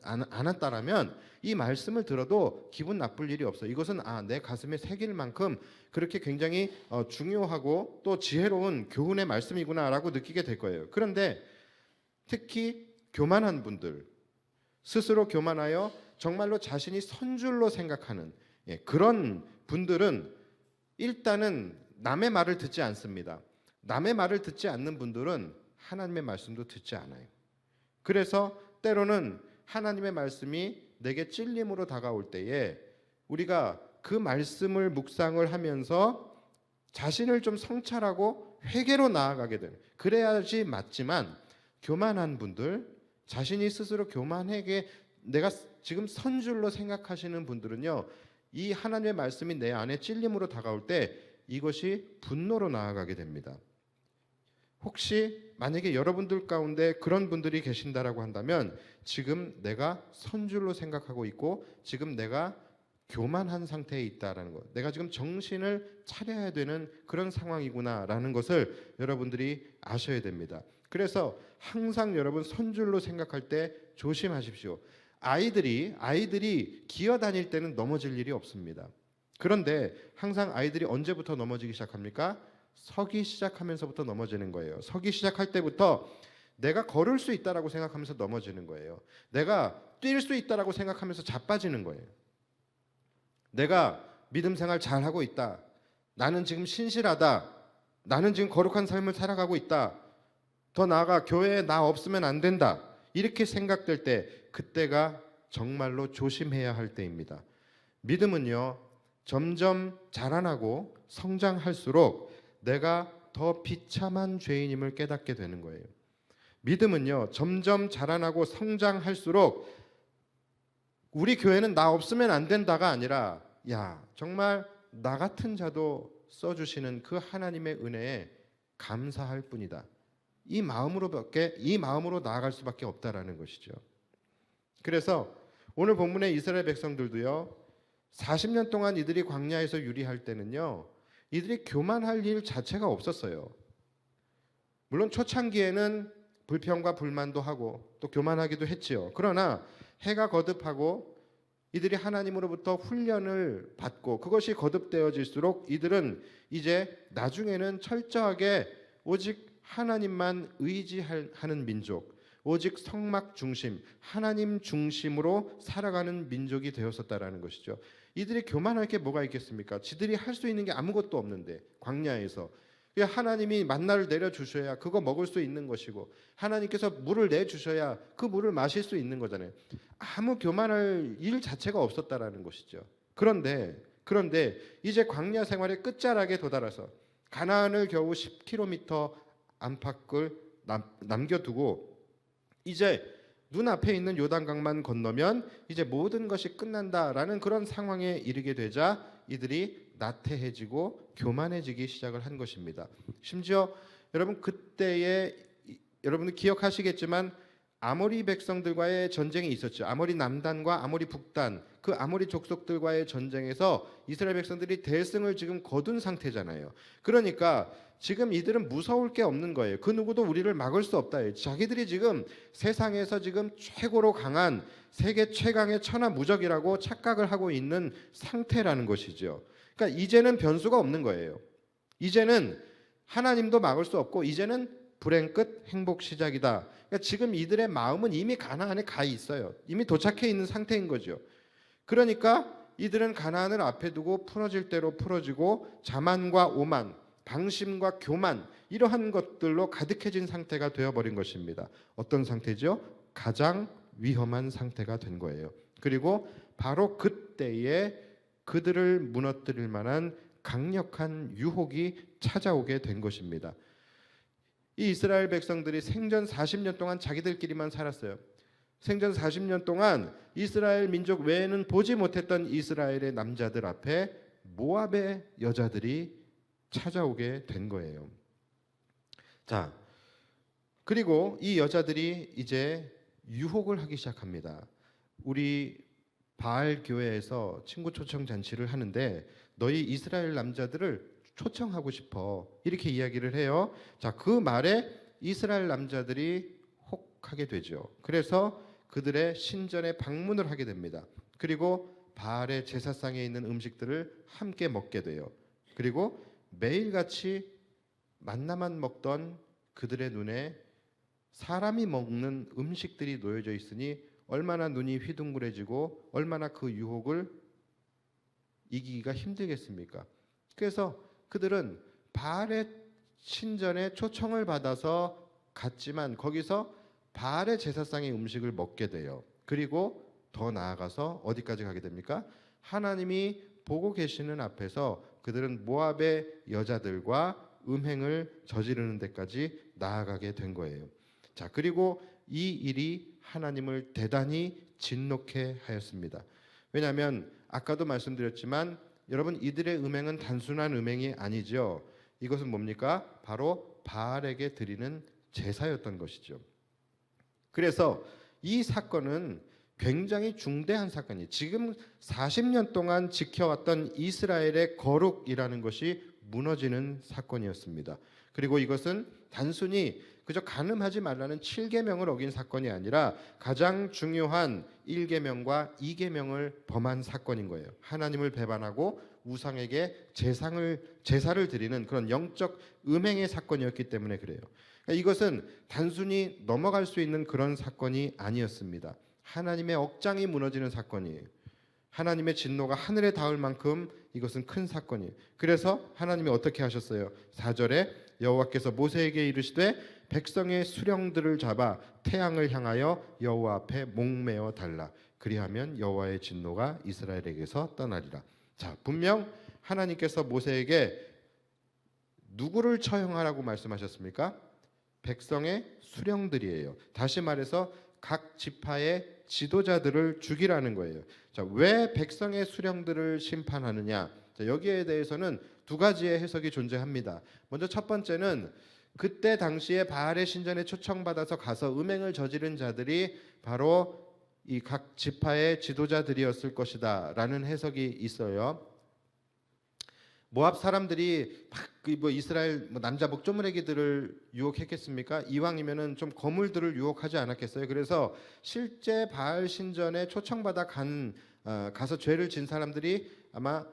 않았다라면 이 말씀을 들어도 기분 나쁠 일이 없어요. 이것은 내 가슴에 새길 만큼 그렇게 굉장히 중요하고 또 지혜로운 교훈의 말씀이구나라고 느끼게 될 거예요. 그런데 특히 교만한 분들, 스스로 교만하여 정말로 자신이 선줄로 생각하는 그런 분들은 일단은 남의 말을 듣지 않습니다. 남의 말을 듣지 않는 분들은 하나님의 말씀도 듣지 않아요. 그래서 때로는 하나님의 말씀이 내게 찔림으로 다가올 때에 우리가 그 말씀을 묵상을 하면서 자신을 좀 성찰하고 회개로 나아가게 되는, 그래야지 맞지만 교만한 분들, 자신이 스스로 교만하게 내가 지금 선줄로 생각하시는 분들은요, 이 하나님의 말씀이 내 안에 찔림으로 다가올 때 이것이 분노로 나아가게 됩니다. 혹시 만약에 여러분들 가운데 그런 분들이 계신다라고 한다면 지금 내가 선줄로 생각하고 있고 지금 내가 교만한 상태에 있다라는 것, 내가 지금 정신을 차려야 되는 그런 상황이구나라는 것을 여러분들이 아셔야 됩니다. 그래서 항상 여러분 선줄로 생각할 때 조심하십시오. 아이들이 기어다닐 때는 넘어질 일이 없습니다. 그런데 항상 아이들이 언제부터 넘어지기 시작합니까? 서기 시작하면서부터 넘어지는 거예요. 서기 시작할 때부터 내가 걸을 수 있다라고 생각하면서 넘어지는 거예요. 내가 뛸 수 있다라고 생각하면서 자빠지는 거예요. 내가 믿음 생활 잘하고 있다. 나는 지금 신실하다. 나는 지금 거룩한 삶을 살아가고 있다. 더 나아가 교회에 나 없으면 안 된다. 이렇게 생각될 때 그때가 정말로 조심해야 할 때입니다. 믿음은요, 점점 자라나고 성장할수록 내가 더 비참한 죄인임을 깨닫게 되는 거예요. 믿음은요, 점점 자라나고 성장할수록 우리 교회는 나 없으면 안 된다가 아니라 야, 정말 나 같은 자도 써주시는 그 하나님의 은혜에 감사할 뿐이다. 이 마음으로 나아갈 수밖에 없다라는 것이죠. 그래서 오늘 본문의 이스라엘 백성들도요, 40년 동안 이들이 광야에서 유리할 때는요, 이들이 교만할 일 자체가 없었어요. 물론 초창기에는 불평과 불만도 하고 또 교만하기도 했지요. 그러나 해가 거듭하고 이들이 하나님으로부터 훈련을 받고 그것이 거듭되어질수록 이들은 이제 나중에는 철저하게 오직 하나님만 의지하는 민족, 오직 성막 중심, 하나님 중심으로 살아가는 민족이 되었었다라는 것이죠. 이들이 교만할 게 뭐가 있겠습니까? 지들이 할 수 있는 게 아무것도 없는데 광야에서 하나님이 만나를 내려주셔야 그거 먹을 수 있는 것이고 하나님께서 물을 내주셔야 그 물을 마실 수 있는 거잖아요. 아무 교만할 일 자체가 없었다라는 것이죠. 그런데 이제 광야 생활의 끝자락에 도달해서 가나안을 겨우 10km 안팎을 남겨두고 이제 눈앞에 있는 요단강만 건너면 이제 모든 것이 끝난다라는 그런 상황에 이르게 되자 이들이 나태해지고 교만해지기 시작을 한 것입니다. 심지어 여러분 그때에 여러분들 기억하시겠지만 아모리 백성들과의 전쟁이 있었죠. 아모리 남단과 아모리 북단, 그 아모리 족속들과의 전쟁에서 이스라엘 백성들이 대승을 지금 거둔 상태잖아요. 그러니까 지금 이들은 무서울 게 없는 거예요. 그 누구도 우리를 막을 수 없다. 자기들이 지금 세상에서 지금 최고로 강한 세계 최강의 천하무적이라고 착각을 하고 있는 상태라는 것이죠. 그러니까 이제는 변수가 없는 거예요. 이제는 하나님도 막을 수 없고 이제는 불행 끝 행복 시작이다. 그러니까 지금 이들의 마음은 이미 가나안에 가 있어요. 이미 도착해 있는 상태인 거죠. 그러니까 이들은 가나안을 앞에 두고 풀어질 대로 풀어지고 자만과 오만, 방심과 교만 이러한 것들로 가득해진 상태가 되어버린 것입니다. 어떤 상태죠? 가장 위험한 상태가 된 거예요. 그리고 바로 그때에 그들을 무너뜨릴 만한 강력한 유혹이 찾아오게 된 것입니다. 이 이스라엘 백성들이 생전 40년 동안 자기들끼리만 살았어요. 생전 40년 동안 이스라엘 민족 외에는 보지 못했던 이스라엘의 남자들 앞에 모압의 여자들이 찾아오게 된 거예요. 자, 그리고 이 여자들이 이제 유혹을 하기 시작합니다. 우리 바알 교회에서 친구 초청 잔치를 하는데 너희 이스라엘 남자들을 초청하고 싶어 이렇게 이야기를 해요. 자, 그 말에 이스라엘 남자들이 혹하게 되죠. 그래서 그들의 신전에 방문을 하게 됩니다. 그리고 바알의 제사상에 있는 음식들을 함께 먹게 돼요. 그리고 매일같이 만나만 먹던 그들의 눈에 사람이 먹는 음식들이 놓여져 있으니 얼마나 눈이 휘둥그레지고 얼마나 그 유혹을 이기기가 힘들겠습니까? 그래서 그들은 바알의 신전에 초청을 받아서 갔지만 거기서 바알의 제사상의 음식을 먹게 돼요. 그리고 더 나아가서 어디까지 가게 됩니까? 하나님이 보고 계시는 앞에서 그들은 모압의 여자들과 음행을 저지르는 데까지 나아가게 된 거예요. 자, 그리고 이 일이 하나님을 대단히 진노케 하였습니다. 왜냐하면 아까도 말씀드렸지만 여러분 이들의 음행은 단순한 음행이 아니죠. 이것은 뭡니까? 바로 바알에게 드리는 제사였던 것이죠. 그래서 이 사건은 굉장히 중대한 사건이에요. 지금 40년 동안 지켜왔던 이스라엘의 거룩이라는 것이 무너지는 사건이었습니다. 그리고 이것은 단순히 그저 간음하지 말라는 7계명을 어긴 사건이 아니라 가장 중요한 1계명과 2계명을 범한 사건인 거예요. 하나님을 배반하고 우상에게 제사를 드리는 그런 영적 음행의 사건이었기 때문에 그래요. 그러니까 이것은 단순히 넘어갈 수 있는 그런 사건이 아니었습니다. 하나님의 억장이 무너지는 사건이에요. 하나님의 진노가 하늘에 닿을 만큼 이것은 큰 사건이에요. 그래서 하나님이 어떻게 하셨어요? 4절에 여호와께서 모세에게 이르시되 백성의 수령들을 잡아 태양을 향하여 여호와 앞에 목매어 달라. 그리하면 여호와의 진노가 이스라엘에게서 떠나리라. 자, 분명 하나님께서 모세에게 누구를 처형하라고 말씀하셨습니까? 백성의 수령들이에요. 다시 말해서 각 지파의 지도자들을 죽이라는 거예요. 자, 왜 백성의 수령들을 심판하느냐? 자, 여기에 대해서는 두 가지의 해석이 존재합니다. 먼저 첫 번째는 그때 당시에 바알의 신전에 초청받아서 가서 음행을 저지른 자들이 바로 이 각 지파의 지도자들이었을 것이다라는 해석이 있어요. 모압 사람들이 막 이스라엘 남자 목조무래기들을 유혹했겠습니까? 이왕이면은 좀 거물들을 유혹하지 않았겠어요? 그래서 실제 바알 신전에 초청받아 간 가서 죄를 진 사람들이 아마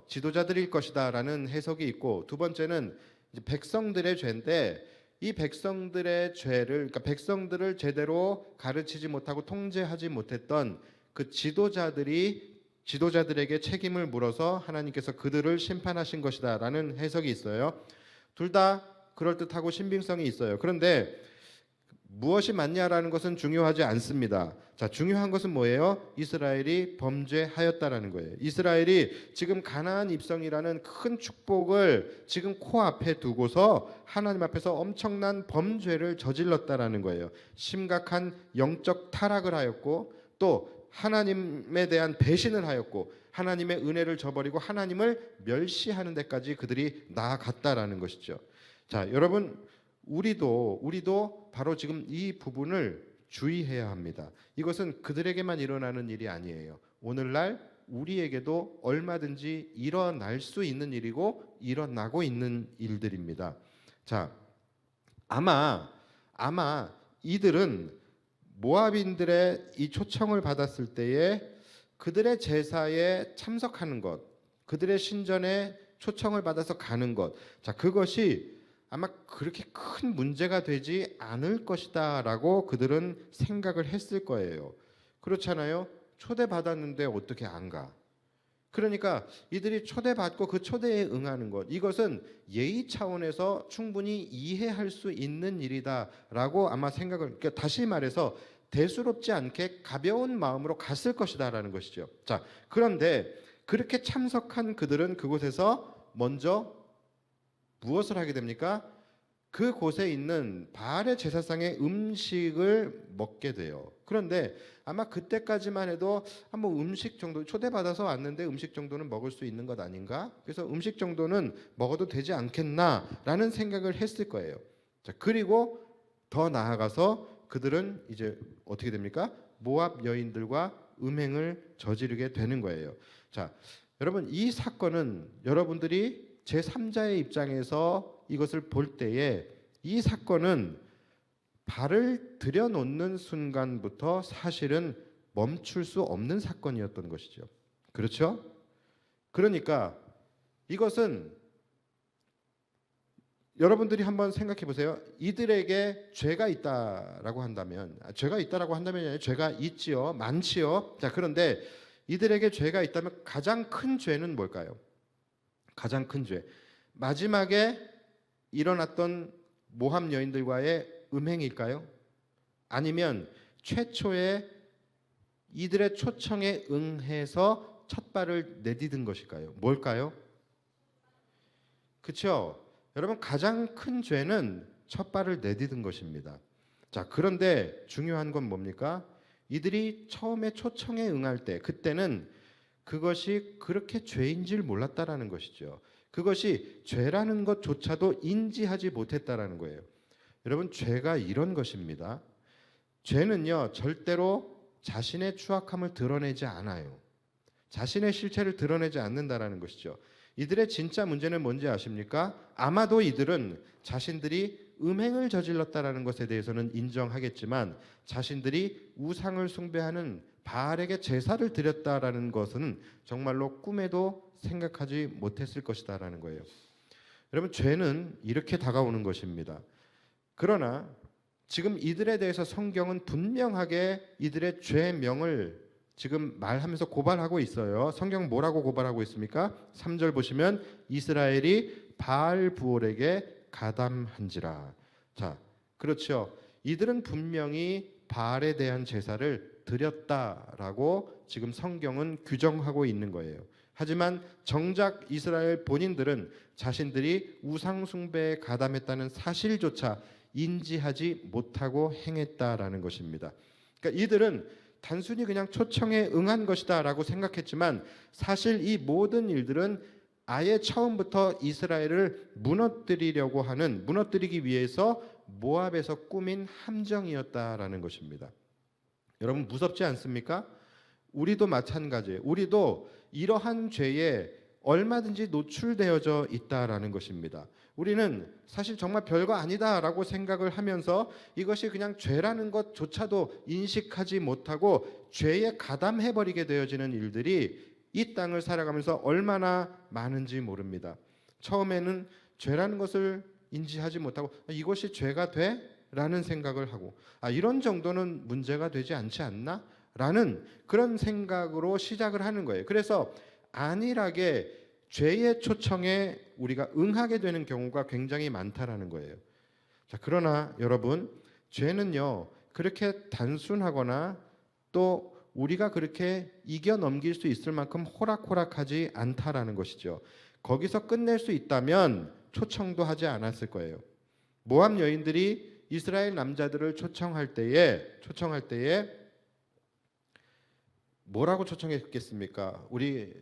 지도자들일 것이다라는 해석이 있고, 두 번째는 이제 백성들의 죄인데, 이 백성들의 죄를, 그러니까 백성들을 제대로 가르치지 못하고 통제하지 못했던 그 지도자들에게 책임을 물어서 하나님께서 그들을 심판하신 것이다라는 해석이 있어요. 둘 다 그럴듯하고 신빙성이 있어요. 그런데 무엇이 맞냐라는 것은 중요하지 않습니다. 자, 중요한 것은 뭐예요? 이스라엘이 범죄하였다라는 거예요. 이스라엘이 지금 가나안 입성이라는 큰 축복을 지금 코앞에 두고서 하나님 앞에서 엄청난 범죄를 저질렀다라는 거예요. 심각한 영적 타락을 하였고, 또 하나님에 대한 배신을 하였고, 하나님의 은혜를 저버리고 하나님을 멸시하는 데까지 그들이 나아갔다라는 것이죠. 자, 여러분, 우리도 바로 지금 이 부분을 주의해야 합니다. 이것은 그들에게만 일어나는 일이 아니에요. 오늘날 우리에게도 얼마든지 일어날 수 있는 일이고 일어나고 있는 일들입니다. 자, 아마 이들은 모압인들의 이 초청을 받았을 때에 그들의 제사에 참석하는 것, 그들의 신전에 초청을 받아서 가는 것, 자, 그것이 아마 그렇게 큰 문제가 되지 않을 것이다라고 그들은 생각을 했을 거예요. 그렇잖아요. 초대받았는데 어떻게 안 가? 그러니까 이들이 초대받고 그 초대에 응하는 것, 이것은 예의 차원에서 충분히 이해할 수 있는 일이다라고 아마 생각을, 그러니까 다시 말해서 대수롭지 않게 가벼운 마음으로 갔을 것이다라는 것이죠. 자, 그런데 그렇게 참석한 그들은 그곳에서 먼저 무엇을 하게 됩니까? 그곳에 있는 바알의 제사상의 음식을 먹게 돼요. 그런데 아마 그때까지만 해도 한번 음식 정도, 초대받아서 왔는데 음식 정도는 먹을 수 있는 것 아닌가? 그래서 음식 정도는 먹어도 되지 않겠나라는 생각을 했을 거예요. 자, 그리고 더 나아가서 그들은 이제 어떻게 됩니까? 모압 여인들과 음행을 저지르게 되는 거예요. 자, 여러분, 이 사건은 여러분들이 제3자의 입장에서 이것을 볼 때에 이 사건은 발을 들여놓는 순간부터 사실은 멈출 수 없는 사건이었던 것이죠. 그렇죠? 그러니까 이것은 여러분들이 한번 생각해 보세요. 이들에게 죄가 있다라고 한다면, 죄가 있다라고 한다면 아니라 죄가 있지요, 많지요. 자, 그런데 이들에게 죄가 있다면 가장 큰 죄는 뭘까요? 가장 큰 죄, 마지막에 일어났던 모함 여인들과의 음행일까요? 아니면 최초에 이들의 초청에 응해서 첫 발을 내디딘 것일까요? 뭘까요? 그렇죠? 여러분, 가장 큰 죄는 첫 발을 내디딘 것입니다. 자, 그런데 중요한 건 뭡니까? 이들이 처음에 초청에 응할 때, 그때는 그것이 그렇게 죄인 줄 몰랐다라는 것이죠. 그것이 죄라는 것조차도 인지하지 못했다라는 거예요. 여러분, 죄가 이런 것입니다. 죄는요, 절대로 자신의 추악함을 드러내지 않아요. 자신의 실체를 드러내지 않는다라는 것이죠. 이들의 진짜 문제는 뭔지 아십니까? 아마도 이들은 자신들이 음행을 저질렀다라는 것에 대해서는 인정하겠지만, 자신들이 우상을 숭배하는 바알에게 제사를 드렸다라는 것은 정말로 꿈에도 생각하지 못했을 것이다라는 거예요. 여러분, 죄는 이렇게 다가오는 것입니다. 그러나 지금 이들에 대해서 성경은 분명하게 이들의 죄명을 지금 말하면서 고발하고 있어요. 성경 뭐라고 고발하고 있습니까? 3절 보시면 이스라엘이 바알 부올에게 가담한지라. 자, 그렇죠. 이들은 분명히 바알에 대한 제사를 드렸다라고 지금 성경은 규정하고 있는 거예요. 하지만 정작 이스라엘 본인들은 자신들이 우상 숭배에 가담했다는 사실조차 인지하지 못하고 행했다라는 것입니다. 그러니까 이들은 단순히 그냥 초청에 응한 것이다라고 생각했지만, 사실 이 모든 일들은 아예 처음부터 이스라엘을 무너뜨리기 위해서 모압에서 꾸민 함정이었다라는 것입니다. 여러분, 무섭지 않습니까? 우리도 마찬가지예요. 우리도 이러한 죄에 얼마든지 노출되어져 있다라는 것입니다. 우리는 사실 정말 별거 아니다라고 생각을 하면서 이것이 그냥 죄라는 것조차도 인식하지 못하고 죄에 가담해버리게 되어지는 일들이 이 땅을 살아가면서 얼마나 많은지 모릅니다. 처음에는 죄라는 것을 인지하지 못하고 이것이 죄가 돼? 라는 생각을 하고 이런 정도는 문제가 되지 않지 않나? 라는 그런 생각으로 시작을 하는 거예요. 그래서 안일하게 죄의 초청에 우리가 응하게 되는 경우가 굉장히 많다라는 거예요. 자, 그러나 여러분, 죄는요 그렇게 단순하거나 또 우리가 그렇게 이겨 넘길 수 있을 만큼 호락호락하지 않다라는 것이죠. 거기서 끝낼 수 있다면 초청도 하지 않았을 거예요. 모압 여인들이 이스라엘 남자들을 초청할 때에 뭐라고 초청했겠습니까? 우리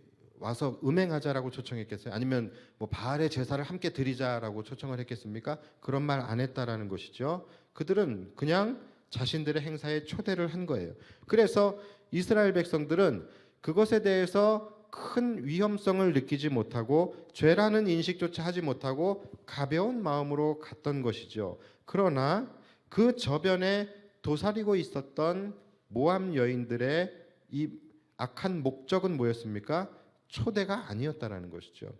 와서 음행하자라고 초청했겠어요? 아니면 뭐 바알의 제사를 함께 드리자라고 초청을 했겠습니까? 그런 말 안 했다라는 것이죠. 그들은 그냥 자신들의 행사에 초대를 한 거예요. 그래서 이스라엘 백성들은 그것에 대해서 큰 위험성을 느끼지 못하고 죄라는 인식조차 하지 못하고 가벼운 마음으로 갔던 것이죠. 그러나 그 저변에 도사리고 있었던 모압 여인들의 이 악한 목적은 뭐였습니까? 초대가 아니었다라는 것이죠.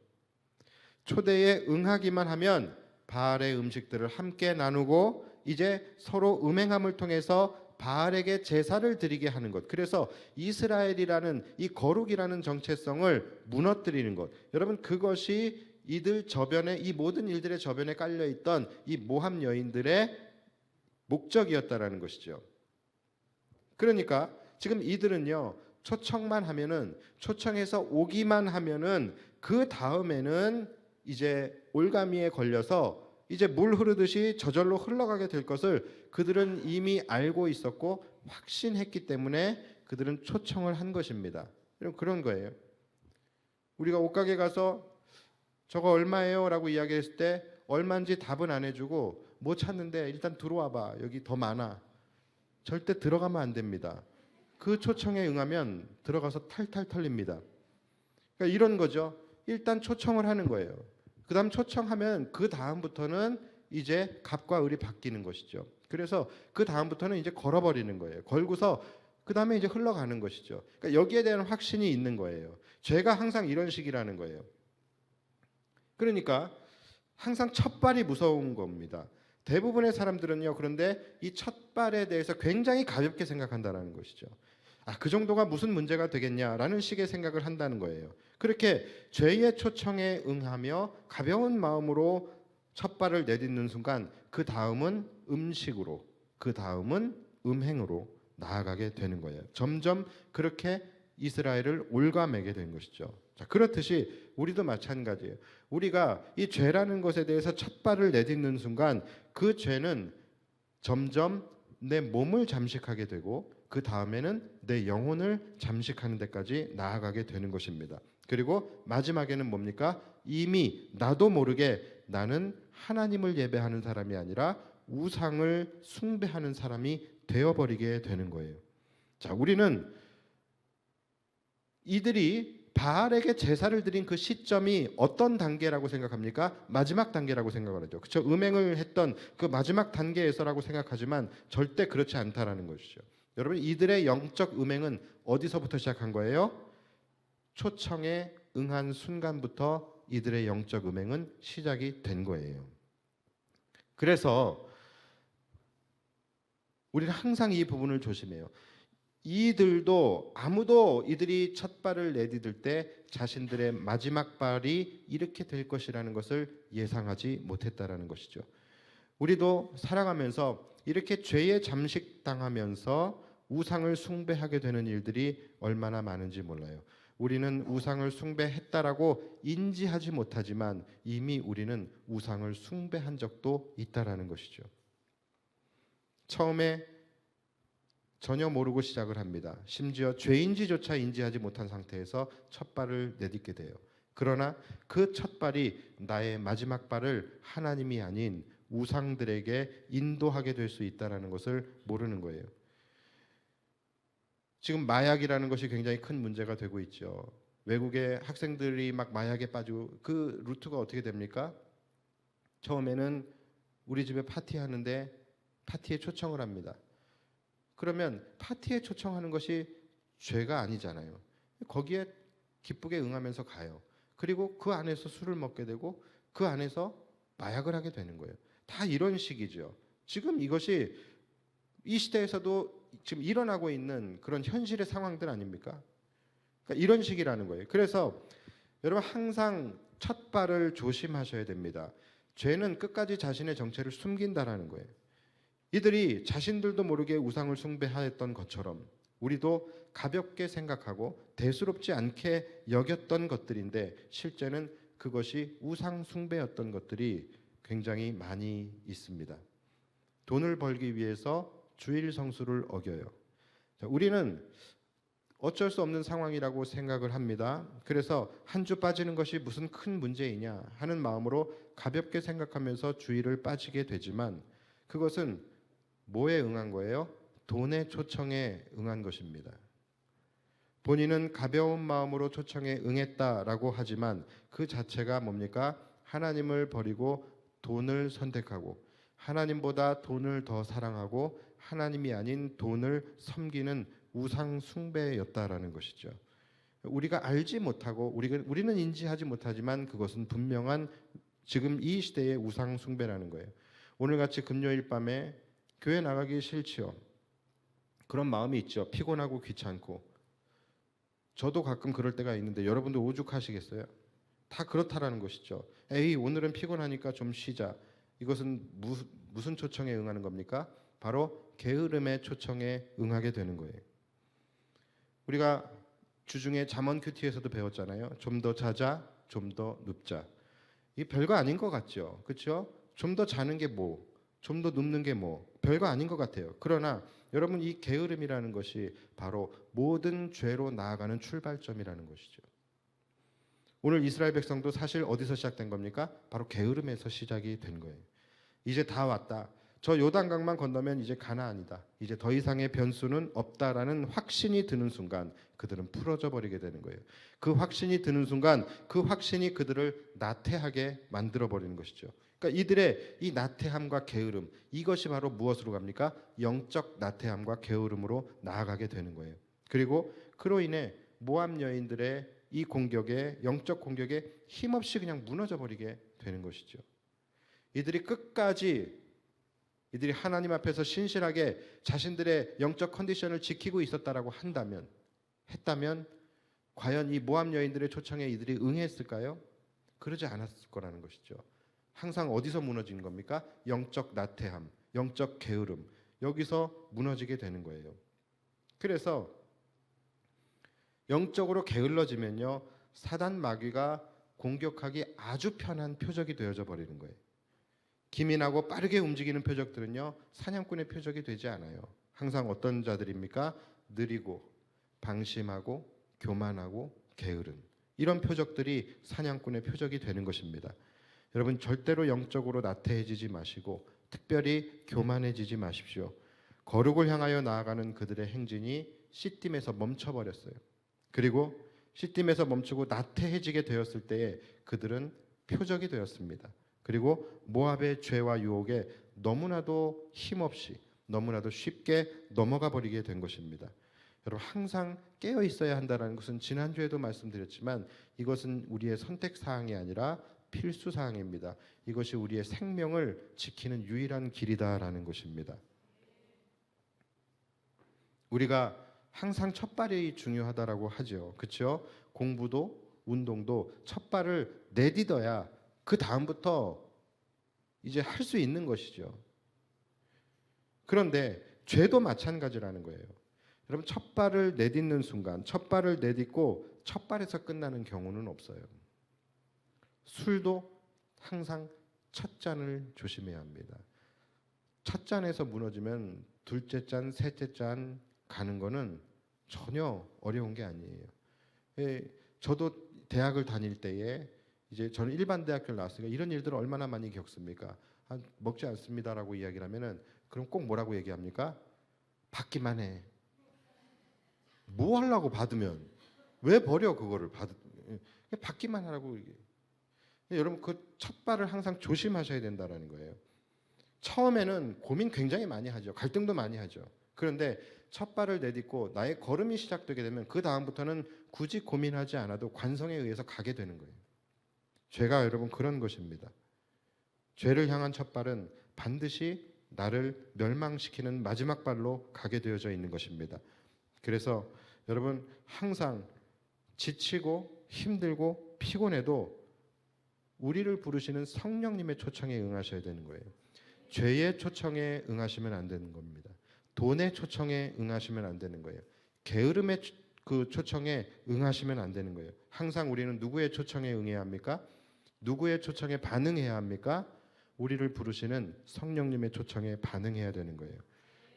초대에 응하기만 하면 바알의 음식들을 함께 나누고 이제 서로 음행함을 통해서 바알에게 제사를 드리게 하는 것. 그래서 이스라엘이라는 이 거룩이라는 정체성을 무너뜨리는 것. 여러분, 그것이 이들 저변에, 이 모든 일들의 저변에 깔려 있던 이 모압 여인들의 목적이었다라는 것이죠. 그러니까 지금 이들은요, 초청만 하면은, 초청해서 오기만 하면은 그 다음에는 이제 올가미에 걸려서 이제 물 흐르듯이 저절로 흘러가게 될 것을 그들은 이미 알고 있었고 확신했기 때문에 그들은 초청을 한 것입니다. 그런 거예요. 우리가 옷가게 가서 저거 얼마예요? 라고 이야기했을 때 얼마인지 답은 안 해주고 뭐 찾는데 일단 들어와 봐. 여기 더 많아. 절대 들어가면 안 됩니다. 그 초청에 응하면 들어가서 탈탈 털립니다. 그러니까 이런 거죠. 일단 초청을 하는 거예요. 그 다음 초청하면 그 다음부터는 이제 갑과 을이 바뀌는 것이죠. 그래서 그 다음부터는 이제 걸어버리는 거예요. 걸고서 그 다음에 이제 흘러가는 것이죠. 그러니까 여기에 대한 확신이 있는 거예요. 죄가 항상 이런 식이라는 거예요. 그러니까 항상 첫발이 무서운 겁니다. 대부분의 사람들은요, 그런데 이 첫발에 대해서 굉장히 가볍게 생각한다는 것이죠. 그 정도가 무슨 문제가 되겠냐라는 식의 생각을 한다는 거예요. 그렇게 죄의 초청에 응하며 가벼운 마음으로 첫발을 내딛는 순간 그 다음은 음식으로, 그 다음은 음행으로 나아가게 되는 거예요. 점점 그렇게 이스라엘을 올가매게 된 것이죠. 자, 그렇듯이 우리도 마찬가지예요. 우리가 이 죄라는 것에 대해서 첫발을 내딛는 순간 그 죄는 점점 내 몸을 잠식하게 되고 그 다음에는 내 영혼을 잠식하는 데까지 나아가게 되는 것입니다. 그리고 마지막에는 뭡니까? 이미 나도 모르게 나는 하나님을 예배하는 사람이 아니라 우상을 숭배하는 사람이 되어버리게 되는 거예요. 자, 우리는 이들이 바알에게 제사를 드린 그 시점이 어떤 단계라고 생각합니까? 마지막 단계라고 생각을 하죠. 그렇죠? 음행을 했던 그 마지막 단계에서라고 생각하지만 절대 그렇지 않다라는 것이죠. 여러분, 이들의 영적 음행은 어디서부터 시작한 거예요? 초청에 응한 순간부터 이들의 영적 음행은 시작이 된 거예요. 그래서 우리는 항상 이 부분을 조심해요. 이들도 아무도 이들이 첫 발을 내디딜 때 자신들의 마지막 발이 이렇게 될 것이라는 것을 예상하지 못했다라는 것이죠. 우리도 살아가면서 이렇게 죄에 잠식당하면서 우상을 숭배하게 되는 일들이 얼마나 많은지 몰라요. 우리는 우상을 숭배했다라고 인지하지 못하지만 이미 우리는 우상을 숭배한 적도 있다라는 것이죠. 처음에 전혀 모르고 시작을 합니다. 심지어 죄인지조차 인지하지 못한 상태에서 첫 발을 내딛게 돼요. 그러나 그 첫 발이 나의 마지막 발을 하나님이 아닌 우상들에게 인도하게 될 수 있다는 것을 모르는 거예요. 지금 마약이라는 것이 굉장히 큰 문제가 되고 있죠. 외국의 학생들이 막 마약에 빠지고 그 루트가 어떻게 됩니까? 처음에는 우리 집에 파티하는데 파티에 초청을 합니다. 그러면 파티에 초청하는 것이 죄가 아니잖아요. 거기에 기쁘게 응하면서 가요. 그리고 그 안에서 술을 먹게 되고 그 안에서 마약을 하게 되는 거예요. 다 이런 식이죠. 지금 이것이 이 시대에서도 지금 일어나고 있는 그런 현실의 상황들 아닙니까? 그러니까 이런 식이라는 거예요. 그래서 여러분 항상 첫 발을 조심하셔야 됩니다. 죄는 끝까지 자신의 정체를 숨긴다라는 거예요. 이들이 자신들도 모르게 우상을 숭배하였던 것처럼 우리도 가볍게 생각하고 대수롭지 않게 여겼던 것들인데 실제는 그것이 우상 숭배였던 것들이 굉장히 많이 있습니다. 돈을 벌기 위해서 주일 성수를 어겨요. 우리는 어쩔 수 없는 상황이라고 생각을 합니다. 그래서 한 주 빠지는 것이 무슨 큰 문제이냐 하는 마음으로 가볍게 생각하면서 주일을 빠지게 되지만 그것은 뭐에 응한 거예요? 돈의 초청에 응한 것입니다. 본인은 가벼운 마음으로 초청에 응했다라고 하지만 그 자체가 뭡니까? 하나님을 버리고 돈을 선택하고 하나님보다 돈을 더 사랑하고 하나님이 아닌 돈을 섬기는 우상 숭배였다라는 것이죠. 우리가 알지 못하고 우리는 인지하지 못하지만 그것은 분명한 지금 이 시대의 우상 숭배라는 거예요. 오늘같이 금요일 밤에 교회 나가기 싫지요. 그런 마음이 있죠. 피곤하고 귀찮고. 저도 가끔 그럴 때가 있는데 여러분도 오죽하시겠어요? 다 그렇다라는 것이죠. 에이, 오늘은 피곤하니까 좀 쉬자. 이것은 무슨 초청에 응하는 겁니까? 바로 게으름의 초청에 응하게 되는 거예요. 우리가 주중에 잠언 큐티에서도 배웠잖아요. 좀 더 자자, 좀 더 눕자. 이 별거 아닌 것 같죠. 그렇죠? 좀 더 자는 게 뭐, 좀 더 눕는 게 뭐, 별거 아닌 것 같아요. 그러나 여러분 이 게으름이라는 것이 바로 모든 죄로 나아가는 출발점이라는 것이죠. 오늘 이스라엘 백성도 사실 어디서 시작된 겁니까? 바로 게으름에서 시작이 된 거예요. 이제 다 왔다. 저 요단강만 건너면 이제 가나안이다. 이제 더 이상의 변수는 없다라는 확신이 드는 순간 그들은 풀어져 버리게 되는 거예요. 그 확신이 드는 순간 그 확신이 그들을 나태하게 만들어 버리는 것이죠. 그러니까 이들의 이 나태함과 게으름, 이것이 바로 무엇으로 갑니까? 영적 나태함과 게으름으로 나아가게 되는 거예요. 그리고 그로 인해 모압 여인들의 이 공격에, 영적 공격에 힘없이 그냥 무너져 버리게 되는 것이죠. 이들이 하나님 앞에서 신실하게 자신들의 영적 컨디션을 지키고 있었다라고 했다면 과연 이 모압 여인들의 초청에 이들이 응했을까요? 그러지 않았을 거라는 것이죠. 항상 어디서 무너지는 겁니까? 영적 나태함, 영적 게으름, 여기서 무너지게 되는 거예요. 그래서 영적으로 게을러지면요, 사단 마귀가 공격하기 아주 편한 표적이 되어져 버리는 거예요. 기민하고 빠르게 움직이는 표적들은요, 사냥꾼의 표적이 되지 않아요. 항상 어떤 자들입니까? 느리고 방심하고 교만하고 게으른 이런 표적들이 사냥꾼의 표적이 되는 것입니다. 여러분 절대로 영적으로 나태해지지 마시고 특별히 교만해지지 마십시오. 거룩을 향하여 나아가는 그들의 행진이 시딤에서 멈춰버렸어요. 그리고 시딤에서 멈추고 나태해지게 되었을 때에 그들은 표적이 되었습니다. 그리고 모압의 죄와 유혹에 너무나도 힘없이 너무나도 쉽게 넘어가 버리게 된 것입니다. 여러분 항상 깨어 있어야 한다는 것은 지난주에도 말씀드렸지만 이것은 우리의 선택 사항이 아니라 필수 사항입니다. 이것이 우리의 생명을 지키는 유일한 길이다라는 것입니다. 우리가 항상 첫발이 중요하다라고 하죠. 그렇죠? 공부도 운동도 첫발을 내딛어야 그 다음부터 이제 할 수 있는 것이죠. 그런데 죄도 마찬가지라는 거예요. 여러분 첫발을 내딛는 순간, 첫발을 내딛고 첫발에서 끝나는 경우는 없어요. 술도 항상 첫 잔을 조심해야 합니다. 첫 잔에서 무너지면 둘째 잔, 셋째 잔 가는 거는 전혀 어려운 게 아니에요. 저도 대학을 다닐 때에 이제 저는 일반 대학교를 나왔으니까 이런 일들을 얼마나 많이 겪습니까? 먹지 않습니다라고 이야기를 하면은 그럼 꼭 뭐라고 얘기합니까? 받기만 해. 뭐 하려고 받으면 왜 버려 그거를 받기만 하라고. 여러분 그 첫 발을 항상 조심하셔야 된다라는 거예요. 처음에는 고민 굉장히 많이 하죠. 갈등도 많이 하죠. 그런데 첫 발을 내딛고 나의 걸음이 시작되게 되면 그 다음부터는 굳이 고민하지 않아도 관성에 의해서 가게 되는 거예요. 죄가 여러분 그런 것입니다. 죄를 향한 첫 발은 반드시 나를 멸망시키는 마지막 발로 가게 되어져 있는 것입니다. 그래서 여러분 항상 지치고 힘들고 피곤해도 우리를 부르시는 성령님의 초청에 응하셔야 되는 거예요. 죄의 초청에 응하시면 안 되는 겁니다. 돈의 초청에 응하시면 안 되는 거예요. 게으름의 그 초청에 응하시면 안 되는 거예요. 항상 우리는 누구의 초청에 응해야 합니까? 누구의 초청에 반응해야 합니까? 우리를 부르시는 성령님의 초청에 반응해야 되는 거예요.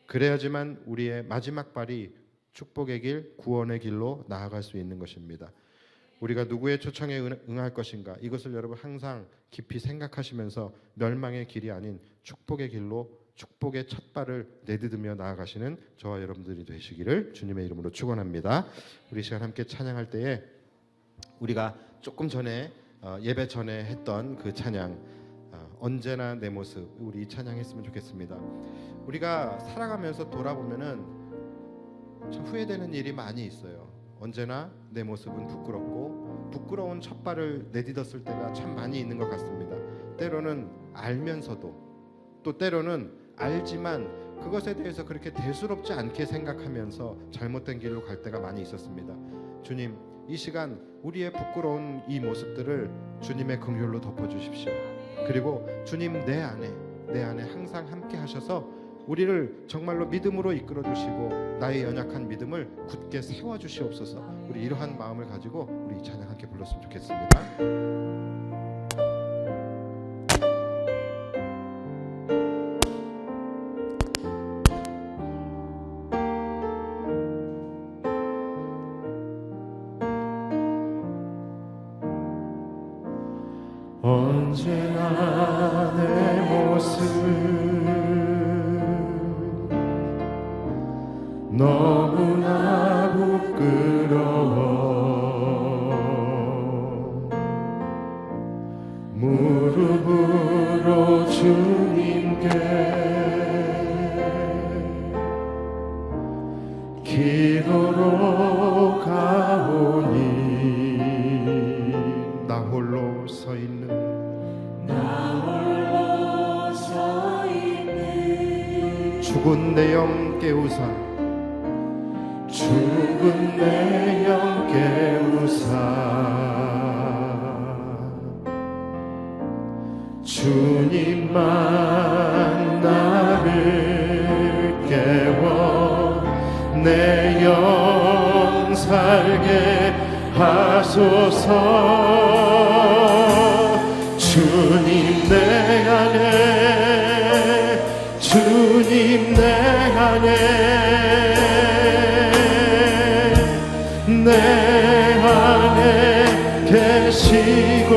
그래야지만 우리의 마지막 발이 축복의 길, 구원의 길로 나아갈 수 있는 것입니다. 우리가 누구의 초청에 응할 것인가, 이것을 여러분 항상 깊이 생각하시면서 멸망의 길이 아닌 축복의 길로 축복의 첫 발을 내딛으며 나아가시는 저와 여러분들이 되시기를 주님의 이름으로 축원합니다. 우리 시간 함께 찬양할 때에 우리가 조금 전에 예배 전에 했던 그 찬양, 언제나 내 모습, 우리 찬양했으면 좋겠습니다. 우리가 살아가면서 돌아보면은 참 후회되는 일이 많이 있어요. 언제나 내 모습은 부끄럽고 부끄러운 첫 발을 내딛었을 때가 참 많이 있는 것 같습니다. 때로는 알면서도, 또 때로는 알지만 그것에 대해서 그렇게 대수롭지 않게 생각하면서 잘못된 길로 갈 때가 많이 있었습니다. 주님, 이 시간 우리의 부끄러운 이 모습들을 주님의 긍휼로 덮어주십시오. 그리고 주님 내 안에 항상 함께 하셔서 우리를 정말로 믿음으로 이끌어 주시고 나의 연약한 믿음을 굳게 세워 주시옵소서. 우리 이러한 마음을 가지고 우리 이 찬양 함께 불렀으면 좋겠습니다.
언제나 내 모습 너무나 부끄러워 무릎으로 주님께 기도로 가오니
나 홀로 서 있는 죽은 내 영 깨우사
죽은 내 영 깨우사 주님만 나를 깨워 내 영 살게 하소서. 주님 내 안에 주님 내 안에 내 안에 계시고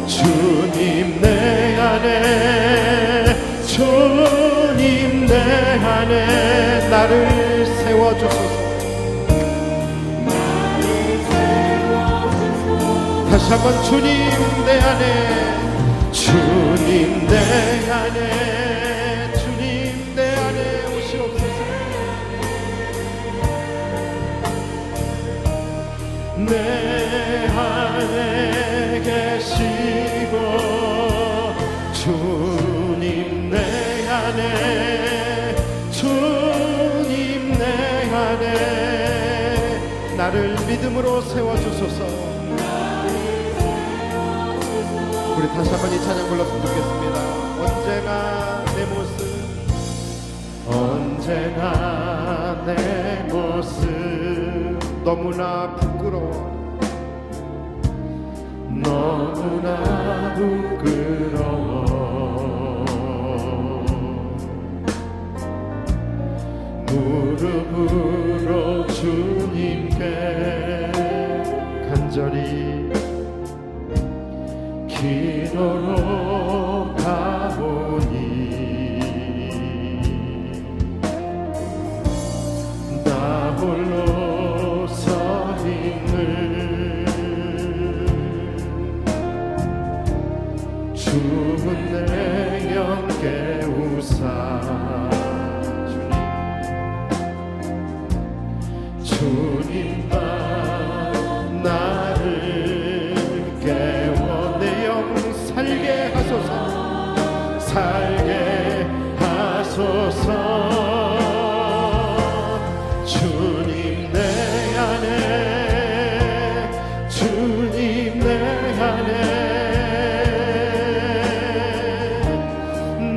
주님 내 안에 주님 내 안에
나를 세워주소서. 다시 한번 주님 내 안에
주님 내 안에 주님 내 안에 오시옵소서. 내 안에 계시고 주님 내 안에 주님 내 안에
나를 믿음으로 세워주소서. 우리 다시 한번 이 찬양 불렀으면 좋겠습니다. 언제나 내 모습
언제나 내 모습
너무나 부끄러워
너무나 부끄러워 무릎으로 주님께
간절히
기도로 가보니 나 홀로 서 있는 살게 하소서. 주님 내 안에, 주님 내 안에,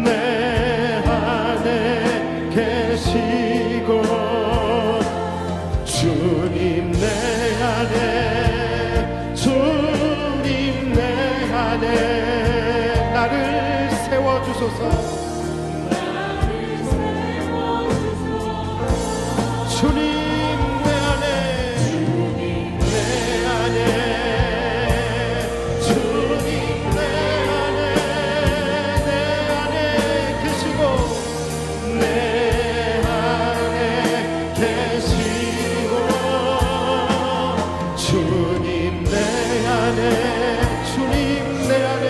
내 안에 계시고, 주님 내 안에, 주님 내 안에 나를 세워주소서. 주님 내 안에, 내 안에, 주님 내 안에, 내 안에 계시고, 내 안에 계시고, 주님 내 안에, 주님 내 안에,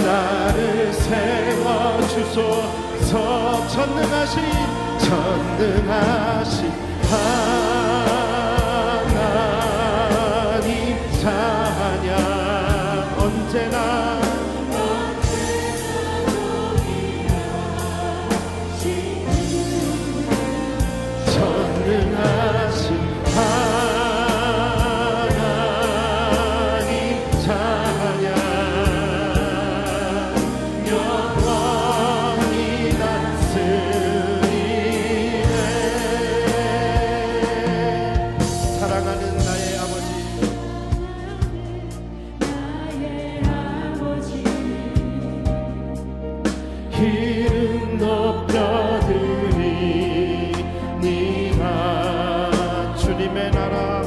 나를 세워주소서. 전능하신 하나님 찬양. 언제나 전능하신 하나님 찬양. 영원히 다스리네. 사랑하는 나의 아버지, 이름 높여드리니라. 주님의 나라,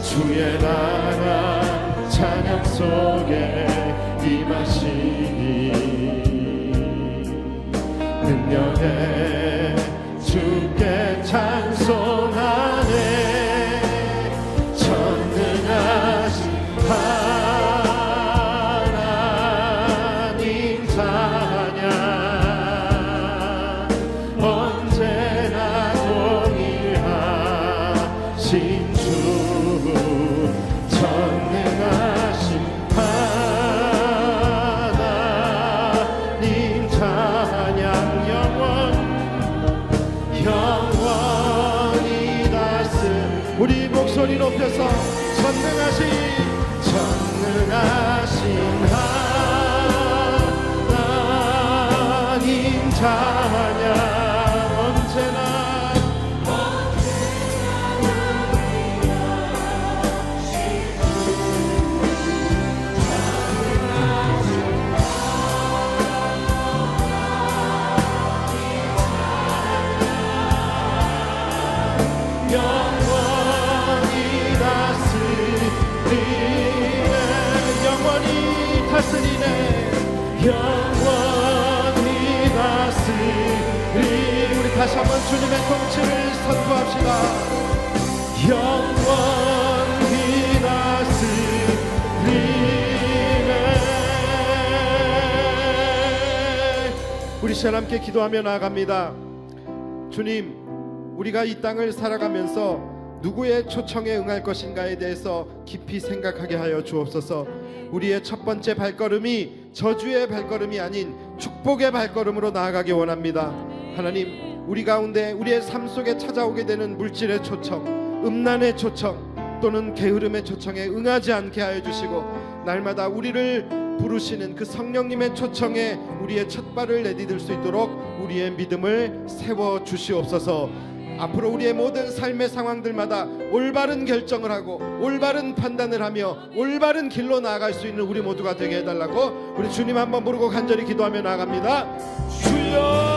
주의 나라 찬양 속에 임하시니 능력에 주께 찬송하네. 전능하신 하나님 찬양. 언제나 동일하신 주, 전능하신 하나님 찬양. 영원히 다스. 우리 목소리 높여서 전능하신 하나님 찬양. 언제나 영원히 다스리네. 영원히 다스리. 우리 다시 한번 주님의 통치를 선포합시다. 영원히 다스리네. 우리 시간 함께 기도하며 나아갑니다. 주님, 우리가 이 땅을 살아가면서 누구의 초청에 응할 것인가에 대해서 깊이 생각하게 하여 주옵소서. 우리의 첫 번째 발걸음이 저주의 발걸음이 아닌 축복의 발걸음으로 나아가기 원합니다. 하나님, 우리 가운데 우리의 삶 속에 찾아오게 되는 물질의 초청, 음란의 초청 또는 게으름의 초청에 응하지 않게 하여 주시고, 날마다 우리를 부르시는 그 성령님의 초청에 우리의 첫 발을 내디딜 수 있도록 우리의 믿음을 세워 주시옵소서. 앞으로 우리의 모든 삶의 상황들마다 올바른 결정을 하고 올바른 판단을 하며 올바른 길로 나아갈 수 있는 우리 모두가 되게 해달라고 우리 주님 한번 부르고 간절히 기도하며 나아갑니다. 주여.